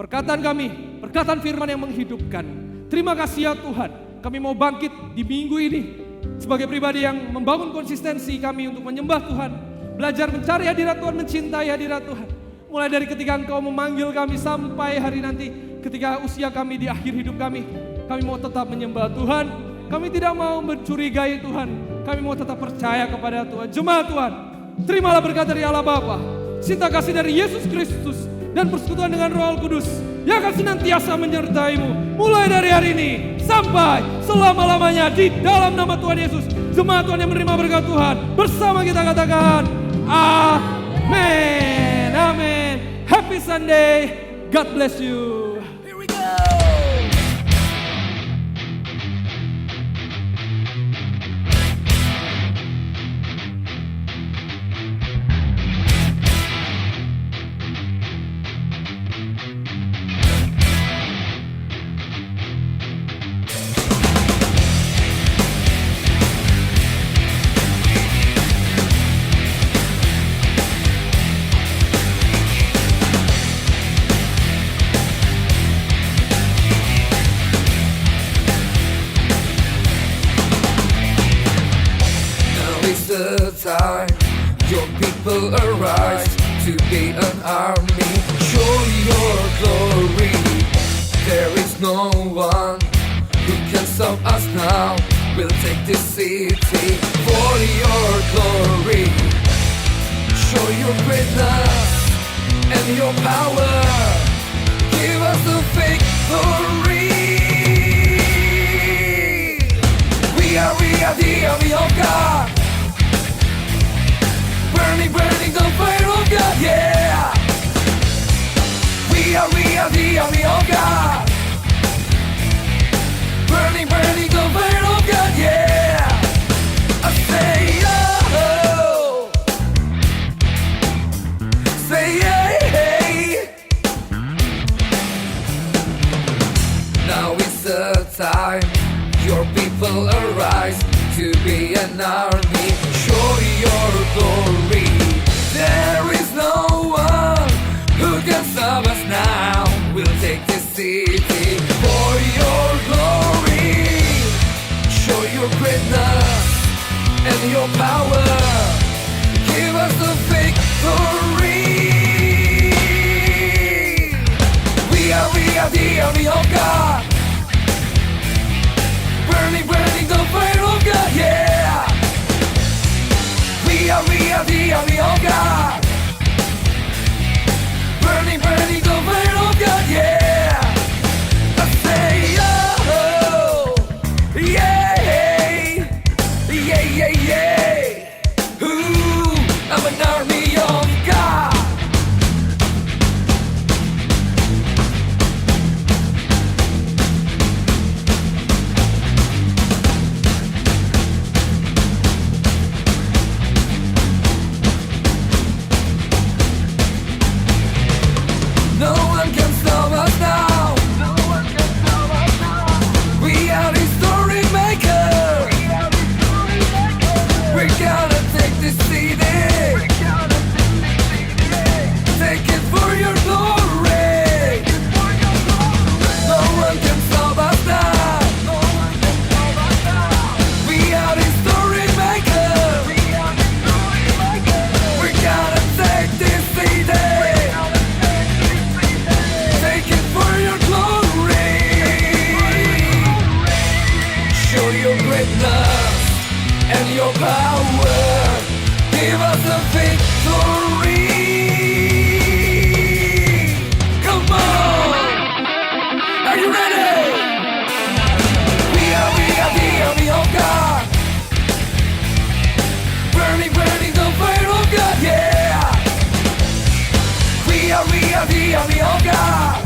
Perkataan kami, perkataan firman yang menghidupkan. Terima kasih ya Tuhan. Kami mau bangkit di minggu ini sebagai pribadi yang membangun konsistensi kami untuk menyembah Tuhan. Belajar mencari hadirat Tuhan, mencintai hadirat Tuhan. Mulai dari ketika Engkau memanggil kami sampai hari nanti. Ketika usia kami di akhir hidup kami. Kami mau tetap menyembah Tuhan. Kami tidak mau mencurigai Tuhan. Kami mau tetap percaya kepada Tuhan. Jemaat Tuhan, terimalah berkat dari Allah Bapa, cinta kasih dari Yesus Kristus, dan persekutuan dengan Roh Kudus yang akan senantiasa menyertaimu mulai dari hari ini sampai selama-lamanya di dalam nama Tuhan Yesus. Jemaat Tuhan yang menerima berkat Tuhan, bersama kita katakan amin. Amin. Happy Sunday. God bless you. Here we go. The time your people arise to be an army, show your glory. There is no one who can stop us now. We'll take this city for your glory. Show your greatness and your power. Give us the victory. We are the army of God. Burning, burning the fire of God, yeah. We are the army of God. Burning, burning the fire of God, yeah. I say, oh. Say, hey. Now is the time your people arise to to be an army. Show your glory. There is no one who can stop us now. We'll take this city for your glory. Show your greatness and your power. Give us the victory. We are the army of God. Burning, burning the fire of God, yeah. We are the army of God. Burning, burning the fire of God, yeah. I say, oh, yeah, yeah, yeah, yeah. Ooh, I'm an army of God. No one can stop us now. No one can stop us now. We are history makers. We're gonna take this city. Take it for your glory. No one can stop us now. We are history makers. We're gonna take this city. Take it for your glory. Show your greatness and your power. Give us a victory. Come on, are you ready? We are the army of God. Burning, burning the fire of God, yeah. We are the army of God.